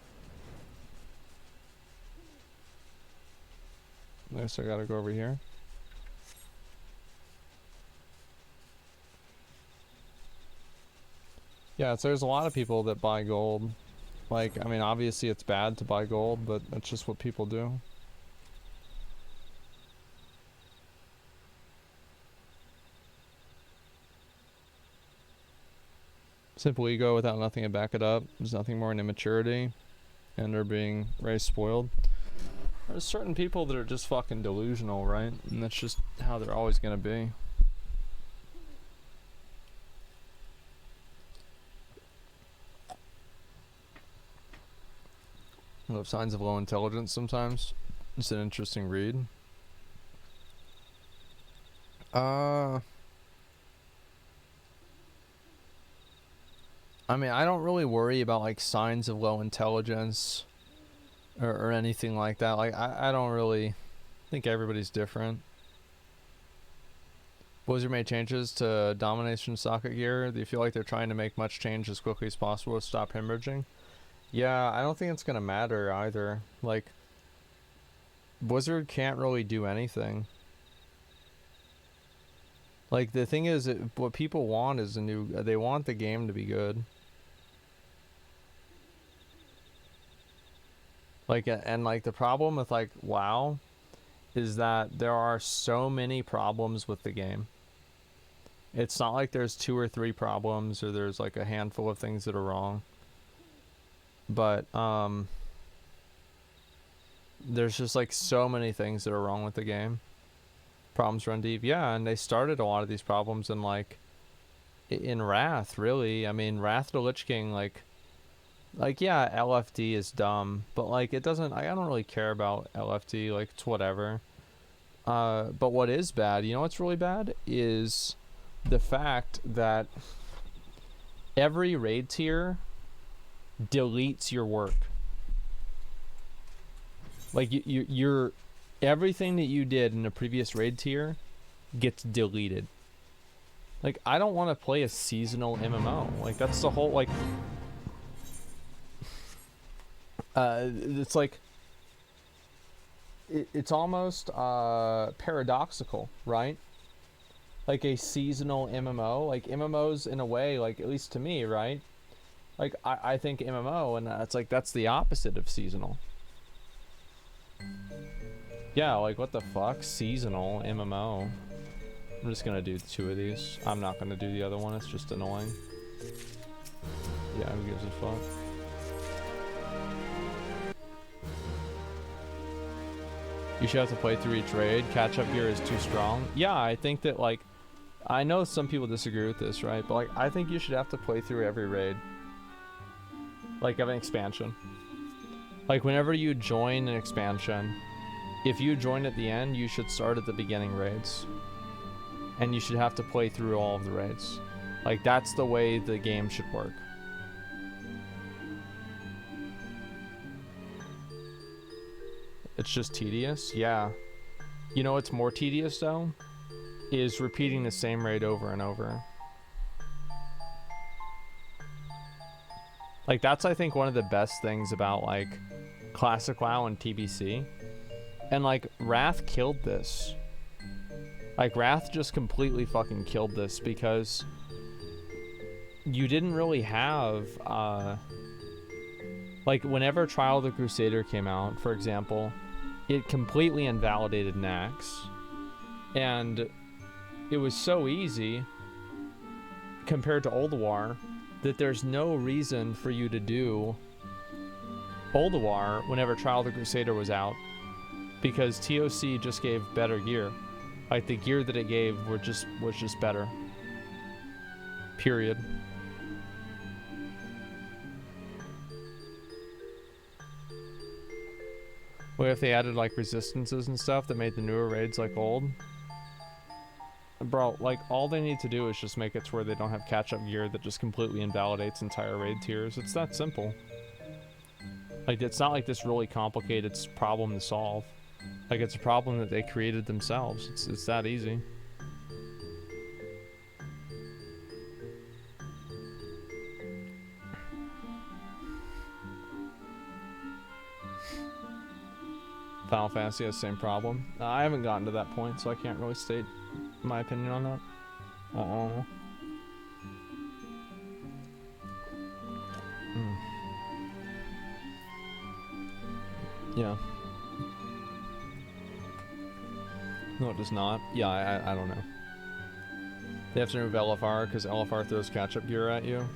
I guess I gotta go over here. Yeah, so there's a lot of people that buy gold. Like, I mean, obviously it's bad to buy gold, but that's just what people do. Simple ego without nothing to back it up. There's nothing more than immaturity, and they're being very spoiled. There's certain people that are just fucking delusional, right? And that's just how they're always gonna be. I have signs of low intelligence sometimes. It's an interesting read. I mean, I don't really worry about like signs of low intelligence or anything like that. Like, I don't really think everybody's different. Blizzard made changes to domination socket gear. Do you feel like they're trying to make much change as quickly as possible to stop hemorrhaging? Yeah, I don't think it's gonna matter either. Like, Blizzard can't really do anything. Like, the thing is, what people want is they want the game to be good. Like, and like the problem with like WoW is that there are so many problems with the game. It's not like there's 2 or 3 problems or there's like a handful of things that are wrong. But there's just like so many things that are wrong with the game. Problems run deep. Yeah, and they started a lot of these problems in like in Wrath, really. I mean, Wrath to Lich King, like yeah, LFD is dumb, but like it doesn't, I don't really care about LFD, like it's whatever. But what is bad, you know what's really bad, is the fact that every raid tier deletes your work. Like you're everything that you did in a previous raid tier gets deleted. Like, I don't want to play a seasonal MMO. Like, that's the whole, like, it's like, it's almost paradoxical, right? Like a seasonal MMO, like MMOs in a way, like at least to me, right? Like I think MMO, and it's like that's the opposite of seasonal. Yeah, like what the fuck, seasonal MMO. I'm just gonna do 2 of these. I'm not gonna do the other one. It's just annoying. Yeah, who gives a fuck? You should have to play through each raid. Catch-up gear is too strong. Yeah, I think that, like, I know some people disagree with this, right? But, like, I think you should have to play through every raid. Like, of an expansion. Like, whenever you join an expansion, if you join at the end, you should start at the beginning raids. And you should have to play through all of the raids. Like, that's the way the game should work. It's just tedious? Yeah. You know what's more tedious, though? Is repeating the same raid over and over. Like, that's, I think, one of the best things about, like, Classic WoW and TBC. And, like, Wrath killed this. Like, Wrath just completely fucking killed this because you didn't really have, like, whenever Trial of the Crusader came out, for example, it completely invalidated Nax. And it was so easy compared to Ulduar that there's no reason for you to do Ulduar whenever Trial of the Crusader was out, because TOC just gave better gear. Like, the gear that it gave was just better. Period. What if they added, like, resistances and stuff that made the newer raids, like, old? Bro, like, all they need to do is just make it to where they don't have catch-up gear that just completely invalidates entire raid tiers. It's that simple. Like, it's not like this really complicated problem to solve. Like, it's a problem that they created themselves. It's that easy. Final Fantasy has the same problem. I haven't gotten to that point, so I can't really state my opinion on that. Yeah. No, it does not. Yeah, I don't know. They have to remove LFR because LFR throws catch-up gear at you.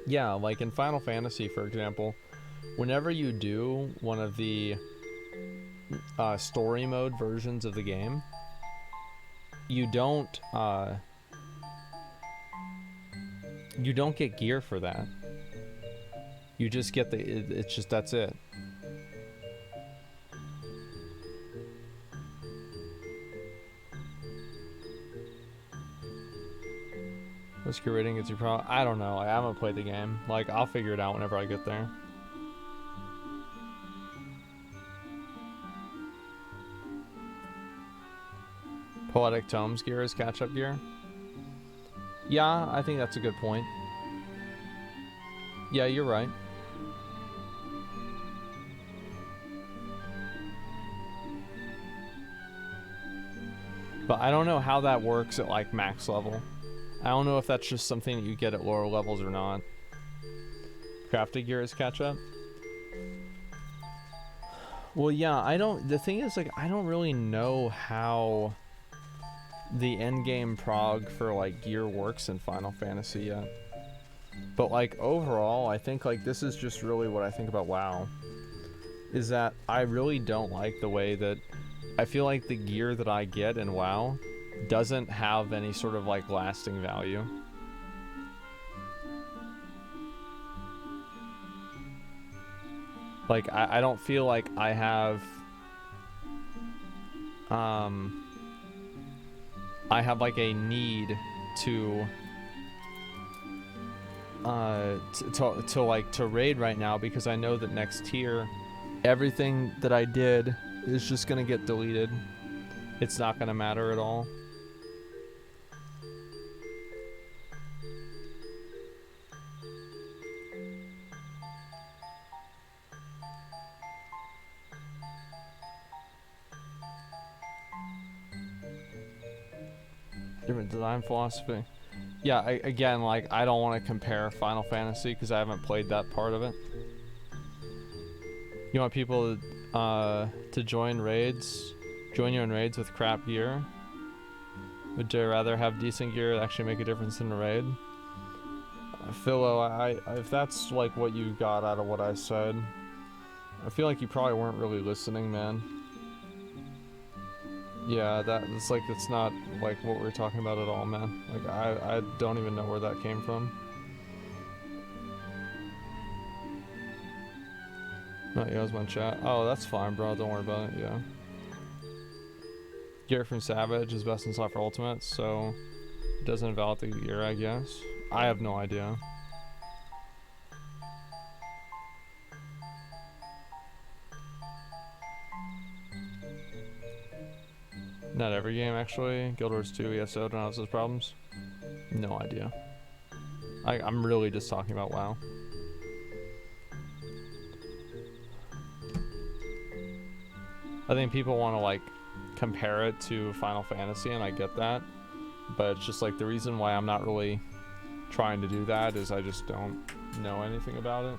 Yeah, like in Final Fantasy, for example, whenever you do one of the story mode versions of the game, you don't get gear for that. You just get the it's just that's it. What's your rating? It's your problem. I don't know. I haven't played the game. Like, I'll figure it out whenever I get there. Poetic Tomes gear is catch-up gear. Yeah, I think that's a good point. Yeah, you're right. But I don't know how that works at like max level. I don't know if that's just something that you get at lower levels or not. Crafted gear is catch up. Well, yeah, the thing is, like, I don't really know how the endgame prog for like gear works in Final Fantasy yet. But like overall, I think like this is just really what I think about WoW. Is that I really don't like the way that I feel like the gear that I get in WoW doesn't have any sort of like lasting value. Like I don't feel like I have like a need to raid right now because I know that next tier everything that I did is just gonna get deleted. It's not gonna matter at all. Different design philosophy. Yeah, again, like, I don't want to compare Final Fantasy because I haven't played that part of it. You want people to join raids? Join you in raids with crap gear? Would you rather have decent gear that actually make a difference in the raid? Philo, if that's like what you got out of what I said, I feel like you probably weren't really listening, man. Yeah, that's like, that's not like what we're talking about at all, man. Like, I don't even know where that came from. Not yours, my chat. Oh, that's fine, bro. Don't worry about it. Yeah. Gear from Savage is best in slot for ultimates, so it doesn't invalidate the gear, I guess. I have no idea. Not every game, actually. Guild Wars 2, ESO don't have those problems. No idea. I'm really just talking about WoW. I think people want to like compare it to Final Fantasy, and I get that, but it's just like the reason why I'm not really trying to do that is I just don't know anything about it.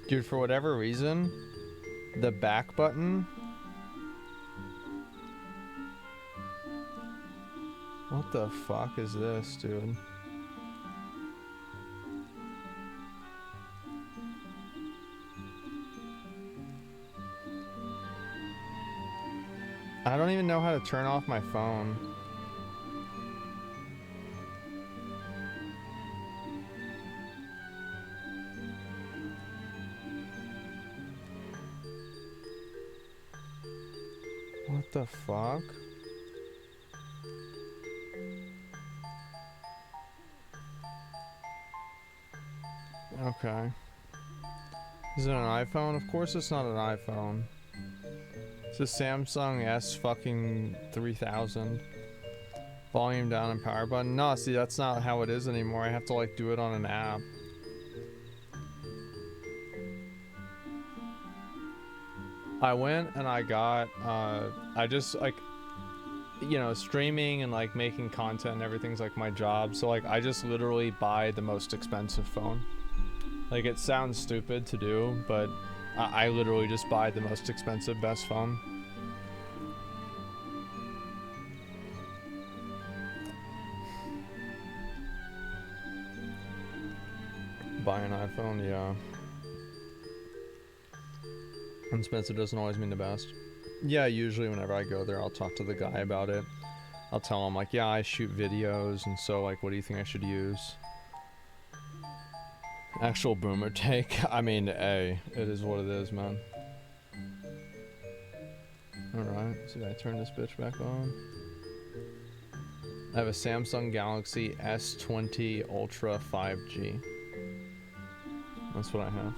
Dude, for whatever reason, the back button... What the fuck is this, dude? I don't even know how to turn off my phone. What the fuck? Okay. Is it an iPhone? Of course it's not an iPhone. It's a Samsung S fucking 3000. Volume down and power button. No, see, that's not how it is anymore. I have to like do it on an app. I went and I got, I just like, you know, streaming and like making content and everything's like my job. So like I just literally buy the most expensive phone. Like it sounds stupid to do, but I literally just buy the most expensive best phone. Buy an iPhone, yeah. Expensive doesn't always mean the best. Yeah, usually whenever I go there, I'll talk to the guy about it. I'll tell him like, yeah, I shoot videos, and so like, what do you think I should use? Actual boomer take. I mean, hey, it is what it is, man. Alright, so I turn this bitch back on. I have a Samsung Galaxy S20 Ultra 5G. That's what I have.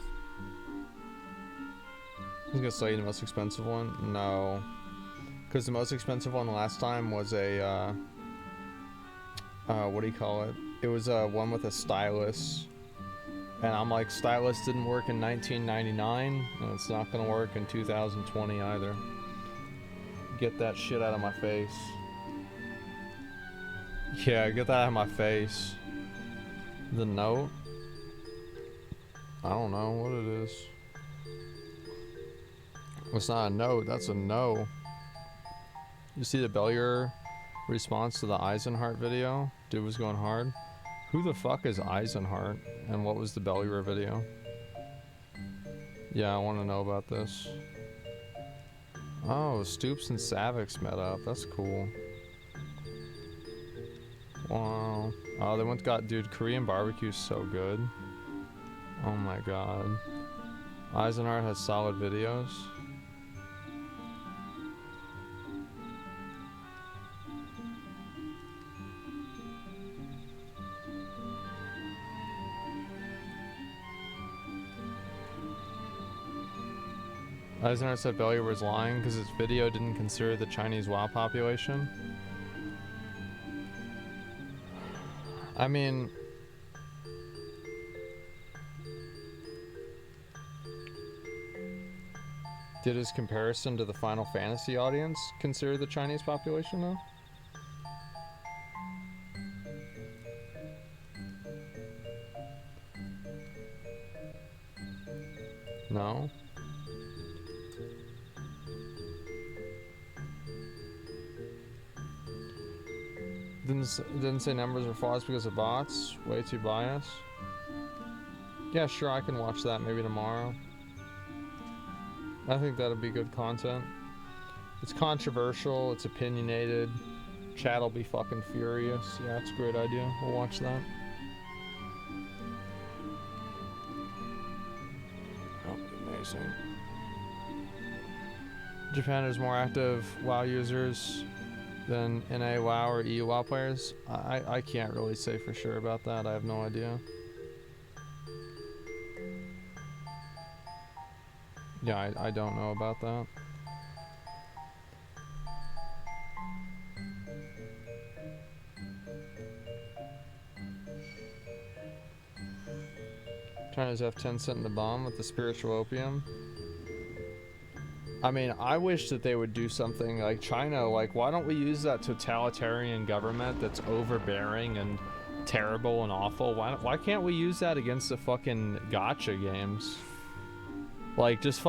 I was gonna say the most expensive one? No. Because the most expensive one last time was a, what do you call it? It was one with a stylus. And I'm like, stylus didn't work in 1999, and it's not gonna work in 2020 either. Get that shit out of my face. Yeah, get that out of my face. The Note? I don't know what it is. It's not a Note, that's a no. You see the Bellier response to the Eisenhart video? Dude was going hard. Who the fuck is Eisenhart? And what was the Bellier video? Yeah, I want to know about this. Oh, Stoops and Savix met up. That's cool. Wow. Oh, they went got, dude, Korean barbecue's so good. Oh my god. Eisenhart has solid videos. Eisenhart said Bellier was lying because his video didn't consider the Chinese WoW population. I mean, did his comparison to the Final Fantasy audience consider the Chinese population though? No? Didn't say numbers are false because of bots. Way too biased. Yeah, sure, I can watch that maybe tomorrow. I think that'd be good content. It's controversial, it's opinionated. Chat will be fucking furious. Yeah, it's a great idea. We'll watch that. Oh, amazing. Japan has more active WoW users than NA WoW or EU WoW players. I can't really say for sure about that. I have no idea. Yeah, I don't know about that. China's F-10 sent in the bomb with the spiritual opium. I mean, I wish that they would do something like China. Like, why don't we use that totalitarian government that's overbearing and terrible and awful? Why can't we use that against the fucking gacha games? Like, just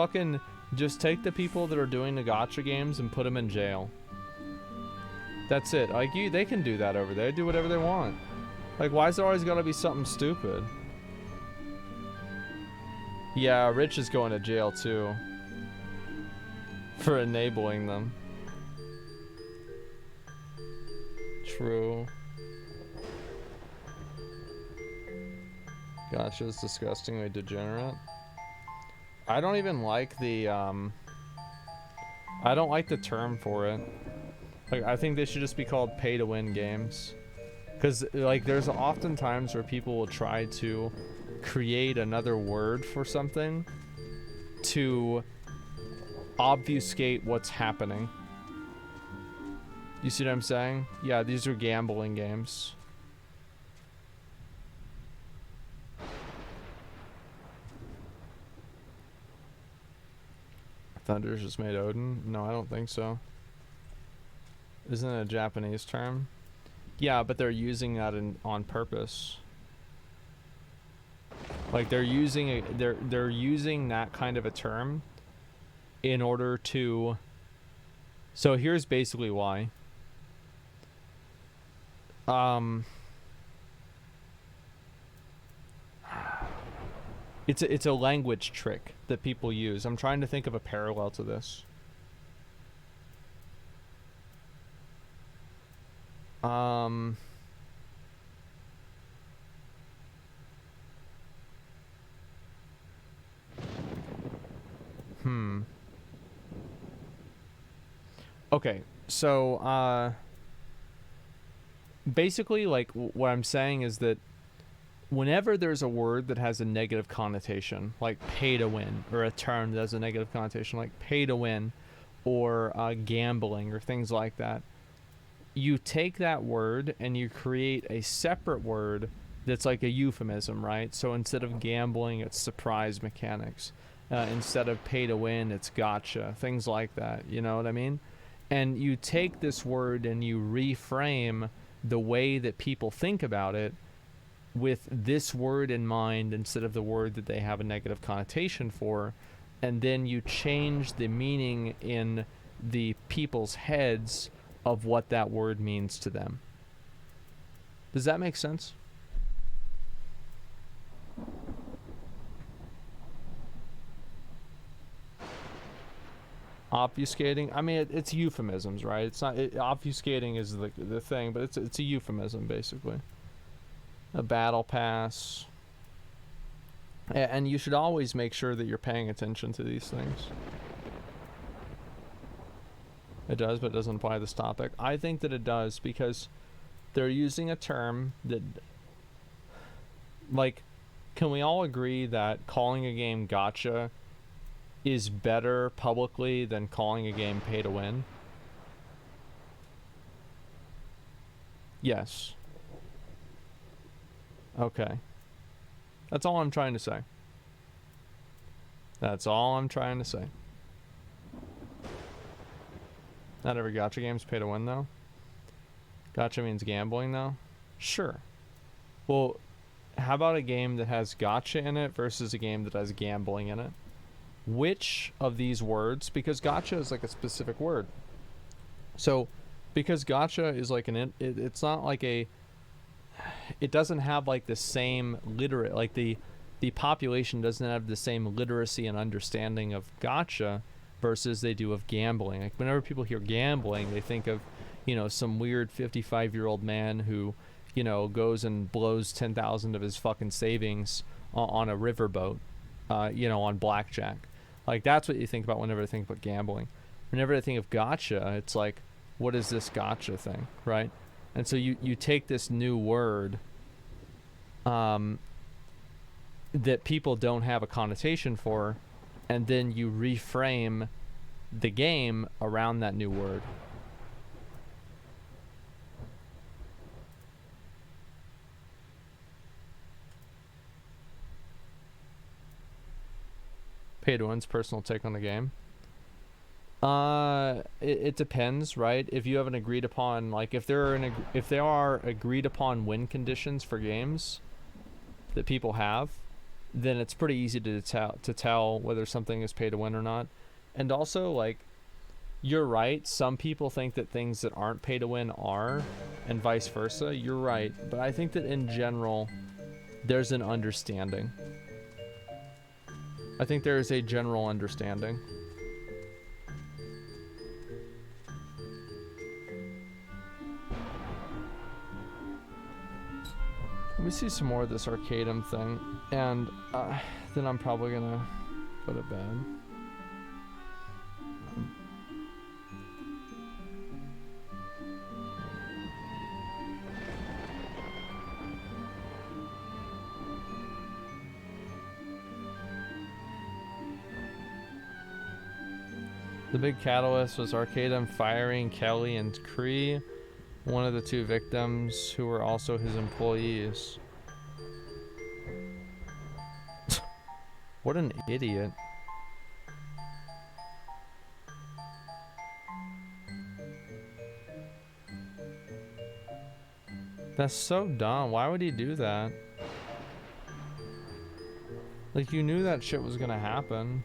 take the people that are doing the gacha games and put them in jail. That's it. Like, they can do that over there. Do whatever they want. Like, why is there always gotta be something stupid? Yeah, Rich is going to jail too. For enabling them. True. Gotcha, it's disgustingly degenerate. I don't even like the, I don't like the term for it. Like, I think they should just be called pay-to-win games. Because, like, there's often times where people will try to create another word for something to obfuscate what's happening. You see what I'm saying? Yeah, these are gambling games. Thunder's just made Odin? No, I don't think so. Isn't it a Japanese term? Yeah, but they're using that on purpose. Like they're using they're using that kind of a term in order to. So here's basically why. It's a language trick that people use. I'm trying to think of a parallel to this. Okay, so basically, like, what I'm saying is that whenever there's a word that has a negative connotation, like pay to win, or a term that has a negative connotation, like pay to win, or gambling, or things like that, you take that word and you create a separate word that's like a euphemism, right? So instead of gambling, it's surprise mechanics. Instead of pay to win, it's gotcha, things like that. You know what I mean? And you take this word and you reframe the way that people think about it with this word in mind instead of the word that they have a negative connotation for, and then you change the meaning in the people's heads of what that word means to them. Does that make sense? Obfuscating, I mean, it's euphemisms, right? It's not obfuscating is the thing, but it's a euphemism basically. A battle pass. And you should always make sure that you're paying attention to these things. It does, but it doesn't apply to this topic. I think that it does because they're using a term that, like, can we all agree that calling a game gotcha is better publicly than calling a game pay to win? Yes. Okay. That's all I'm trying to say. That's all I'm trying to say. Not every gotcha game's pay to win, though. Gotcha means gambling, though. Sure. Well, how about a game that has gotcha in it versus a game that has gambling in it? Which of these words, because gotcha is like a specific word. So, because gotcha is like it's not like it doesn't have like the same like the population doesn't have the same literacy and understanding of gotcha versus they do of gambling. Like whenever people hear gambling, they think of, you know, some weird 55-year-old man who, you know, goes and blows 10,000 of his fucking savings on a riverboat, you know, on blackjack. Like that's what you think about whenever you think about gambling. Whenever I think of gotcha, it's like, what is this gotcha thing, right? And so you take this new word that people don't have a connotation for, and then you reframe the game around that new word. Pay to win's personal take on the game. It depends, right? If you have an agreed upon, like if there are agreed upon win conditions for games that people have, then it's pretty easy to tell whether something is pay to win or not. And also, like, you're right, some people think that things that aren't pay to win are, and vice versa. You're right, but I think that in general there's an understanding. I think there is a general understanding. Let me see some more of this Arcadum thing, and then I'm probably gonna go to bed. The big catalyst was Arcadum firing Kelly and Cree, one of the two victims who were also his employees. What an idiot. That's so dumb. Why would he do that? Like, you knew that shit was gonna happen.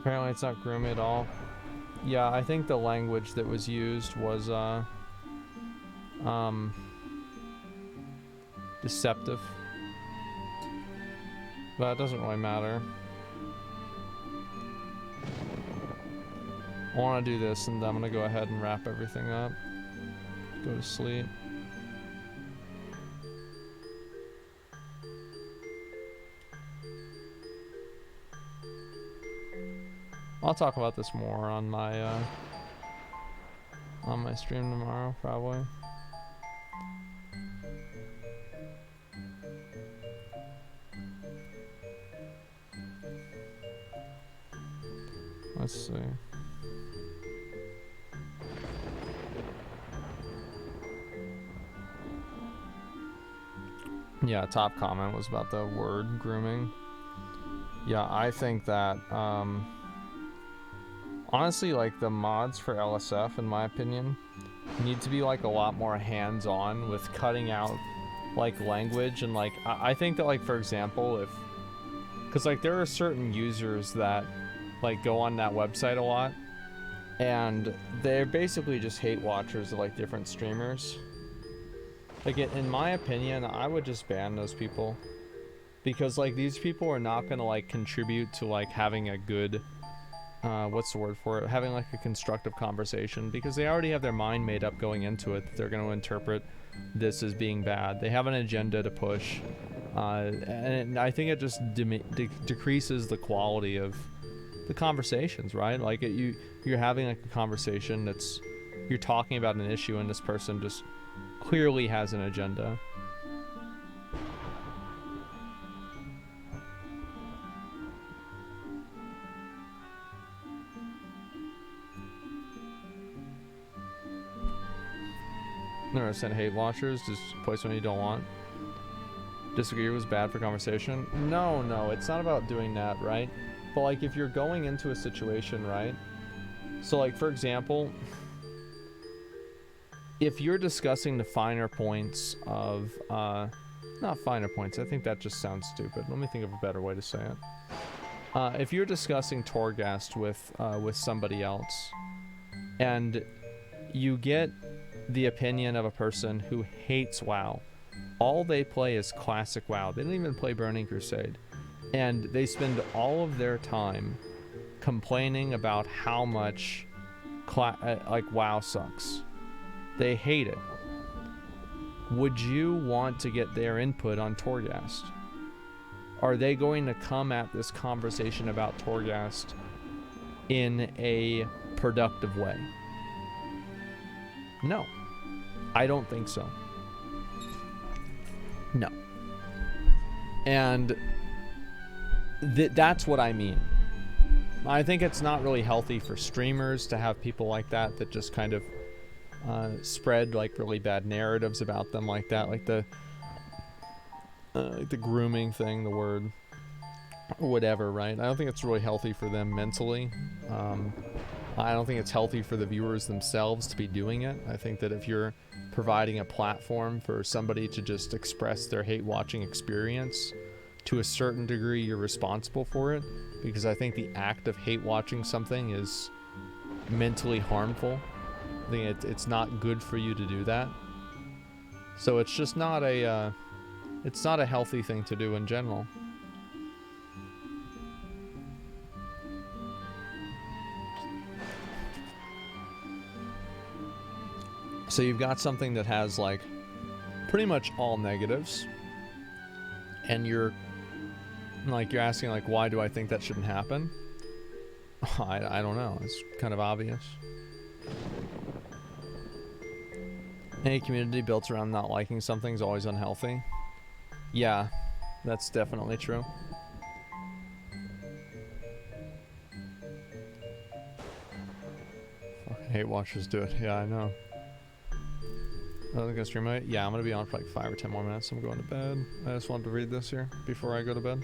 Apparently it's not grooming at all. Yeah, I think the language that was used was, deceptive. But it doesn't really matter. I want to do this, and I'm gonna go ahead and wrap everything up. Go to sleep. I'll talk about this more on my stream tomorrow, probably. Let's see. Yeah, top comment was about the word grooming. Yeah, I think that, honestly, like, the mods for LSF, in my opinion, need to be, like, a lot more hands-on with cutting out, like, language. And, like, I think that, like, for example, if... Because, like, there are certain users that, like, go on that website a lot, and they're basically just hate watchers of, like, different streamers. Like, in my opinion, I would just ban those people. Because, like, these people are not gonna, like, contribute to, like, having a good... what's the word for it? Having, like, a constructive conversation. Because they already have their mind made up going into it that they're gonna interpret this as being bad. They have an agenda to push. And I think it just decreases the quality of the conversations, right? Like, you're having, like, a conversation that's... You're talking about an issue, and this person just... clearly has an agenda. Never send hate watchers, just place when you don't want. Disagree was bad for conversation. No, it's not about doing that, right? But, like, if you're going into a situation, right? So, like, for example, if you're discussing the finer points of, not finer points, I think that just sounds stupid. Let me think of a better way to say it. If you're discussing Torghast with somebody else, and you get the opinion of a person who hates WoW, all they play is classic WoW. They don't even play Burning Crusade. And they spend all of their time complaining about how much, like, WoW sucks. They hate it. Would you want to get their input on Torghast? Are they going to come at this conversation about Torghast in a productive way? No. I don't think so. No. And that's what I mean. I think it's not really healthy for streamers to have people like that just kind of spread, like, really bad narratives about them like that, like the grooming thing, the word, or whatever, right? I don't think it's really healthy for them mentally. I don't think it's healthy for the viewers themselves to be doing it. I think that if you're providing a platform for somebody to just express their hate watching experience, to a certain degree you're responsible for it, because I think the act of hate watching something is mentally harmful. I think it's not good for you to do that. So it's just not a healthy thing to do in general. So you've got something that has, like, pretty much all negatives, and you're asking, like, why do I think that shouldn't happen? I don't know. It's kind of obvious. Any community built around not liking something is always unhealthy. Yeah, that's definitely true. Fucking hate watchers do it. Yeah, I know. I'm gonna stream it. Yeah, I'm gonna be on for like 5 or 10 more minutes. I'm going to bed. I just wanted to read this here before I go to bed.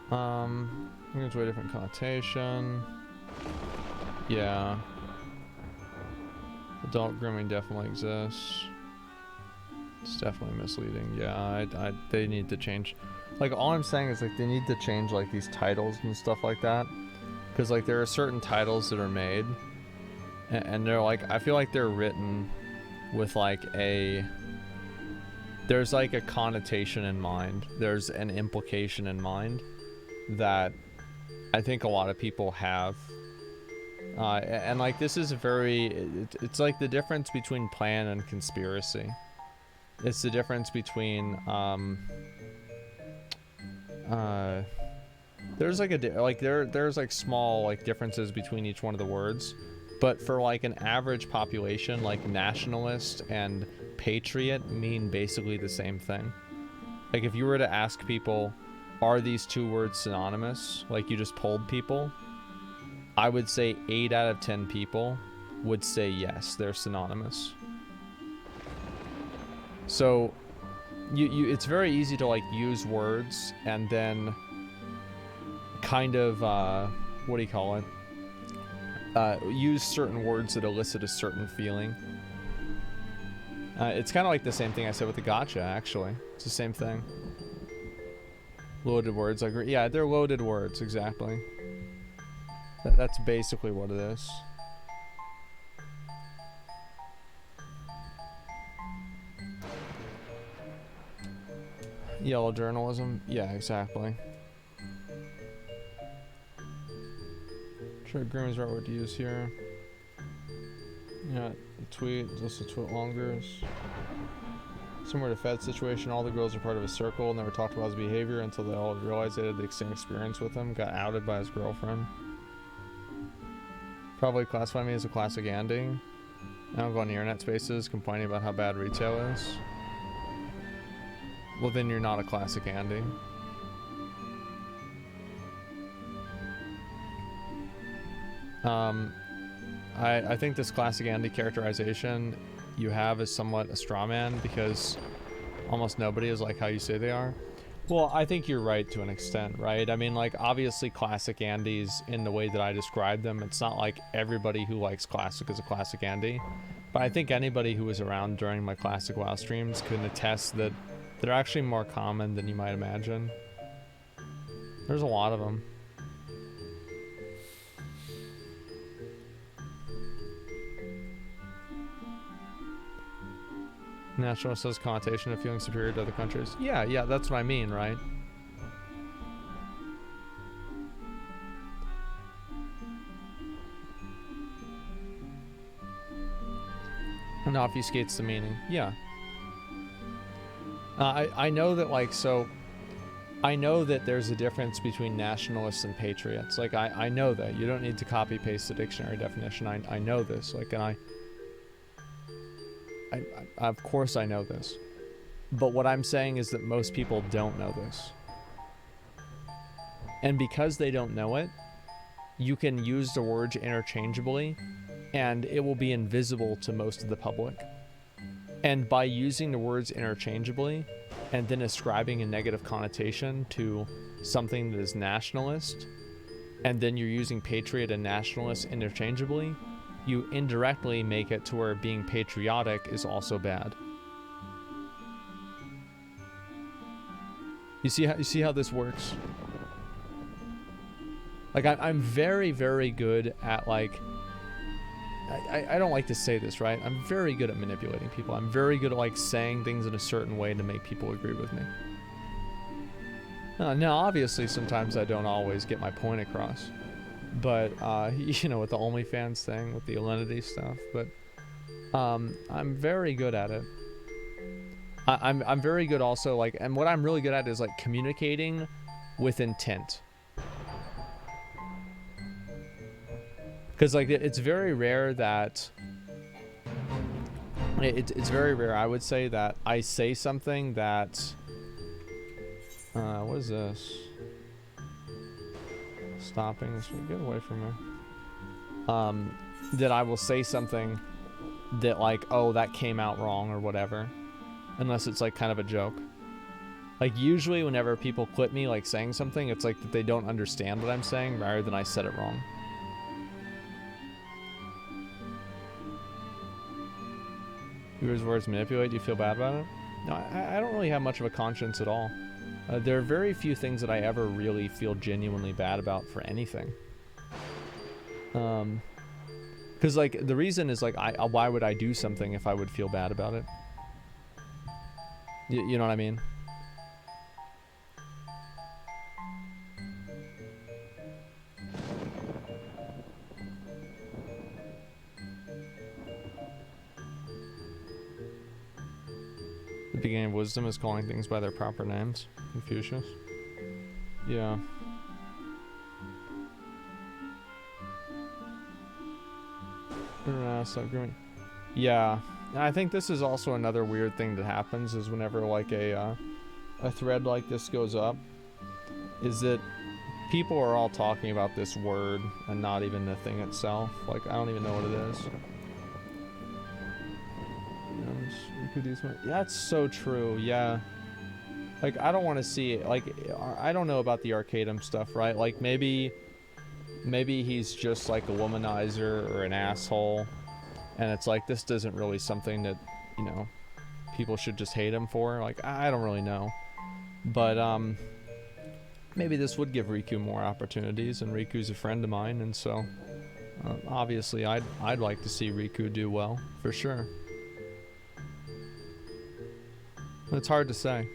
I'm gonna do a different connotation. Yeah. Adult grooming definitely exists. It's definitely misleading. Yeah, they need to change. Like, all I'm saying is, like, they need to change, like, these titles and stuff like that. Because, like, there are certain titles that are made. And they're, like, I feel like they're written with, like, there's, like, a connotation in mind. There's an implication in mind that I think a lot of people have. And like, this is it's like the difference between plan and conspiracy. It's the difference between there's like there's like small like differences between each one of the words, but for like an average population, like nationalist and patriot mean basically the same thing. Like, if you were to ask people, are these two words synonymous? Like, you just polled people, I would say 8 out of 10 people would say yes, they're synonymous. So it's very easy to like use words and then kind of what do you call it? Use certain words that elicit a certain feeling. It's kind of like the same thing I said with the gotcha, actually. It's the same thing. Loaded words, like, yeah, they're loaded words, exactly. That's basically what it is. Yellow journalism, yeah, exactly. Sure, grooming is the right word to use here. Yeah, tweet, just a tweet longer. Similar to Fed's situation, all the girls are part of a circle, never talked about his behavior until they all realized they had the same experience with him, got outed by his girlfriend. Probably classify me as a classic Andy. I don't go on the internet spaces complaining about how bad retail is. Well, then you're not a classic Andy. I think this classic Andy characterization you have is somewhat a straw man, because almost nobody is like how you say they are. Well, I think you're right to an extent, right? I mean, like, obviously classic Andys, in the way that I describe them, it's not like everybody who likes classic is a classic Andy. But I think anybody who was around during my classic WoW streams can attest that they're actually more common than you might imagine. There's a lot of them. Nationalist says connotation of feeling superior to other countries. Yeah, that's what I mean, right? And obfuscates the meaning. Yeah. I know that, like, so I know that there's a difference between nationalists and patriots. Like, I know that. You don't need to copy paste the dictionary definition. I know this. Like, and I of course I know this. But what I'm saying is that most people don't know this. And because they don't know it, you can use the words interchangeably and it will be invisible to most of the public. And by using the words interchangeably and then ascribing a negative connotation to something that is nationalist, and then you're using patriot and nationalist interchangeably, you indirectly make it to where being patriotic is also bad. You see how this works? Like, I'm very, very good at, like, I don't like to say this, right? I'm very good at manipulating people. I'm very good at, like, saying things in a certain way to make people agree with me. Now, obviously, sometimes I don't always get my point across. But, you know, with the OnlyFans thing, with the Alinity stuff, but, I'm very good at it. I'm very good also, like, and what I'm really good at is, like, communicating with intent. Because, like, it's very rare that It's very rare. I would say that I say something that... what is this? Stopping this. Get away from me. That I will say something that like, oh, that came out wrong or whatever. Unless it's like kind of a joke. Like usually whenever people clip me like saying something, it's like that they don't understand what I'm saying rather than I said it wrong. Whose words manipulate? Do you feel bad about it? No, I don't really have much of a conscience at all. There are very few things that I ever really feel genuinely bad about for anything. Because like the reason is like, why would I do something if I would feel bad about it? You know what I mean? The beginning of wisdom is calling things by their proper names. Confucius. Yeah. Yeah. And I think this is also another weird thing that happens is whenever like a thread like this goes up, is that people are all talking about this word and not even the thing itself. Like, I don't even know what it is. Yeah, it's so true. Yeah. Like, I don't want to see it. Like, I don't know about the Arcadum stuff, right? Like, maybe he's just like a womanizer or an asshole. And it's like, this isn't really something that, you know, people should just hate him for. Like, I don't really know. But, maybe this would give Riku more opportunities, and Riku's a friend of mine, and so, obviously, I'd like to see Riku do well, for sure. It's hard to say.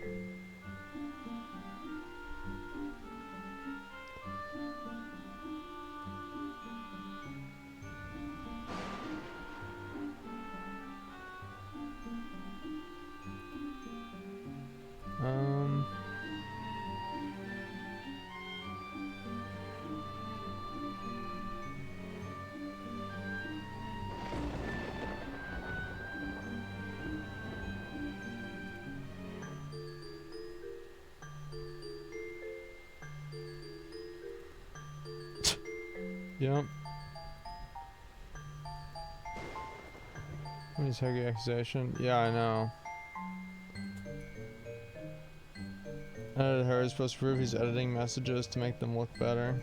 Yep. What is Huggy accusation? Yeah, I know. Edited her is supposed to prove he's editing messages to make them look better.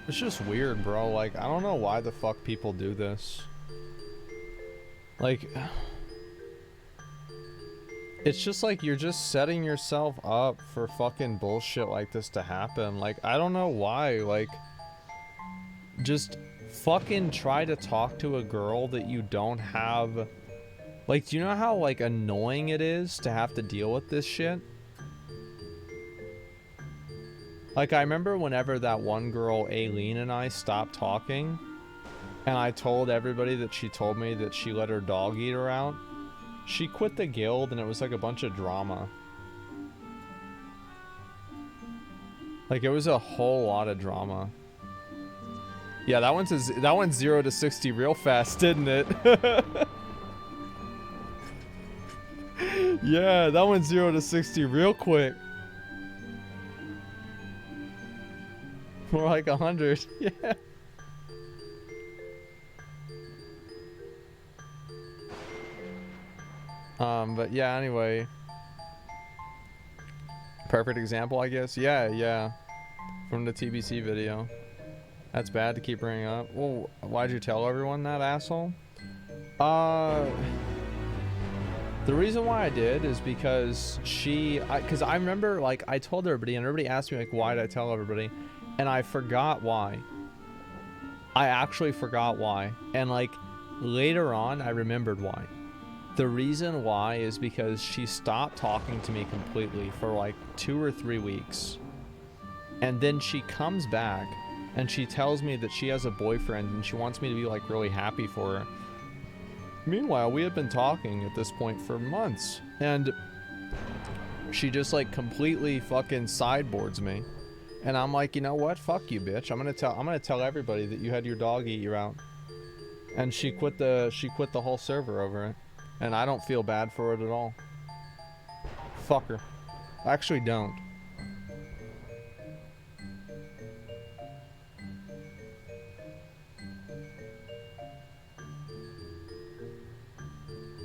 It's just weird, bro. Like, I don't know why the fuck people do this. Like, it's just like you're just setting yourself up for fucking bullshit like this to happen. Like, I don't know why. Like, just fucking try to talk to a girl that you don't have. Like, do you know how, like, annoying it is to have to deal with this shit? Like, I remember whenever that one girl, Aileen, and I stopped talking, and I told everybody that she told me that she let her dog eat her out. She quit the guild, and it was like a bunch of drama. Like, it was a whole lot of drama. Yeah, that went 0 to 60 real fast, didn't it? Yeah, that went 0 to 60 real quick. More like 100. Yeah. But yeah, anyway. Perfect example, I guess. Yeah. From the TBC video. That's bad to keep bringing up. Well, why'd you tell everyone that, asshole? The reason why I did is because because I remember, like, I told everybody, and everybody asked me, like, why did I tell everybody? And I forgot why. I actually forgot why. And like later on, I remembered why. The reason why is because she stopped talking to me completely for like 2 or 3 weeks. And then she comes back and she tells me that she has a boyfriend and she wants me to be like really happy for her. Meanwhile, we had been talking at this point for months, and she just like completely fucking sideboards me. And I'm like, you know what? Fuck you, bitch. I'm gonna tell everybody that you had your dog eat you out. And she quit the whole server over it. And I don't feel bad for it at all. Fuck her. I actually don't.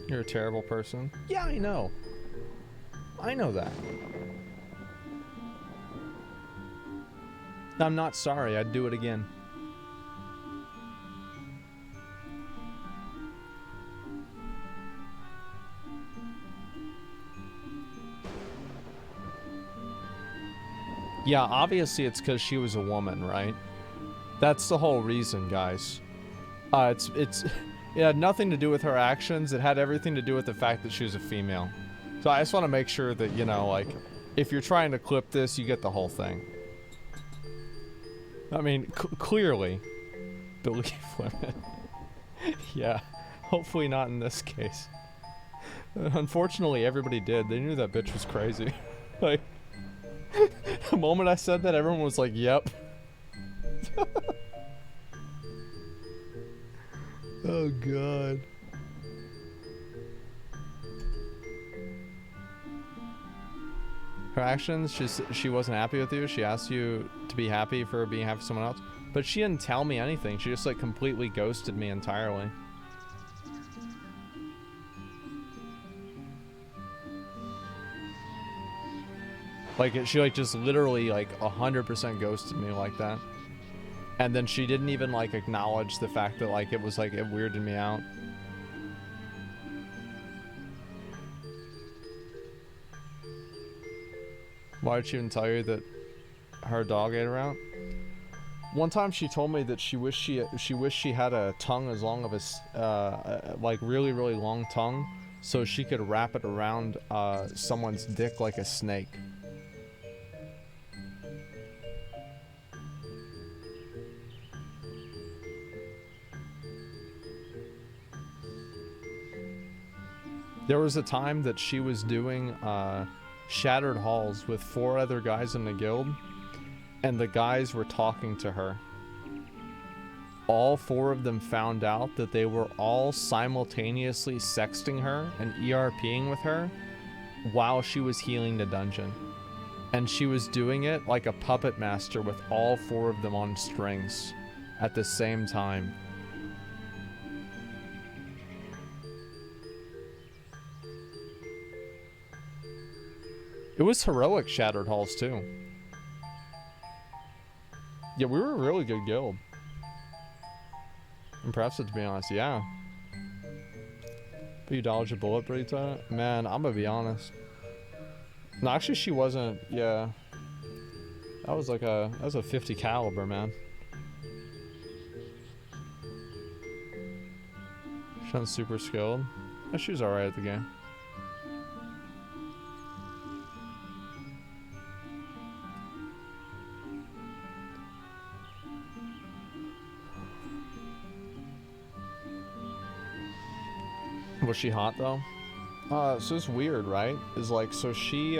You're a terrible person. Yeah, I know. I know that. I'm not sorry. I'd do it again. Yeah, obviously it's because she was a woman, right? That's the whole reason, guys. It had nothing to do with her actions. It had everything to do with the fact that she was a female. So I just want to make sure that, you know, like, if you're trying to clip this, you get the whole thing. I mean, clearly, believe women. Yeah, hopefully not in this case. Unfortunately, everybody did. They knew that bitch was crazy. Like, the moment I said that, everyone was like, yep. Oh, God. Her actions, she wasn't happy with you. She asked you to be happy for being happy with someone else. But she didn't tell me anything. She just, like, completely ghosted me entirely. Like, she, like, just literally, like, 100% ghosted me like that. And then she didn't even, like, acknowledge the fact that, like, it was, like, it weirded me out. Why did she even tell you that her dog ate her out? One time she told me that she wished she had a tongue as long of a, like, really, really long tongue, so she could wrap it around, someone's dick like a snake. There was a time that she was doing Shattered Halls with 4 other guys in the guild, and the guys were talking to her. All 4 of them found out that they were all simultaneously sexting her and ERPing with her while she was healing the dungeon. And she was doing it like a puppet master with all 4 of them on strings at the same time. It was heroic Shattered Halls too. Yeah, we were a really good guild. Impressive, to be honest, yeah. But you dodged a bullet pretty tight? Man, I'm gonna be honest. No, actually she wasn't, yeah. That was a 50 caliber, man. She wasn't super skilled. Yeah, she was alright at the game. Was she hot though? So it's weird, right? Is like, so she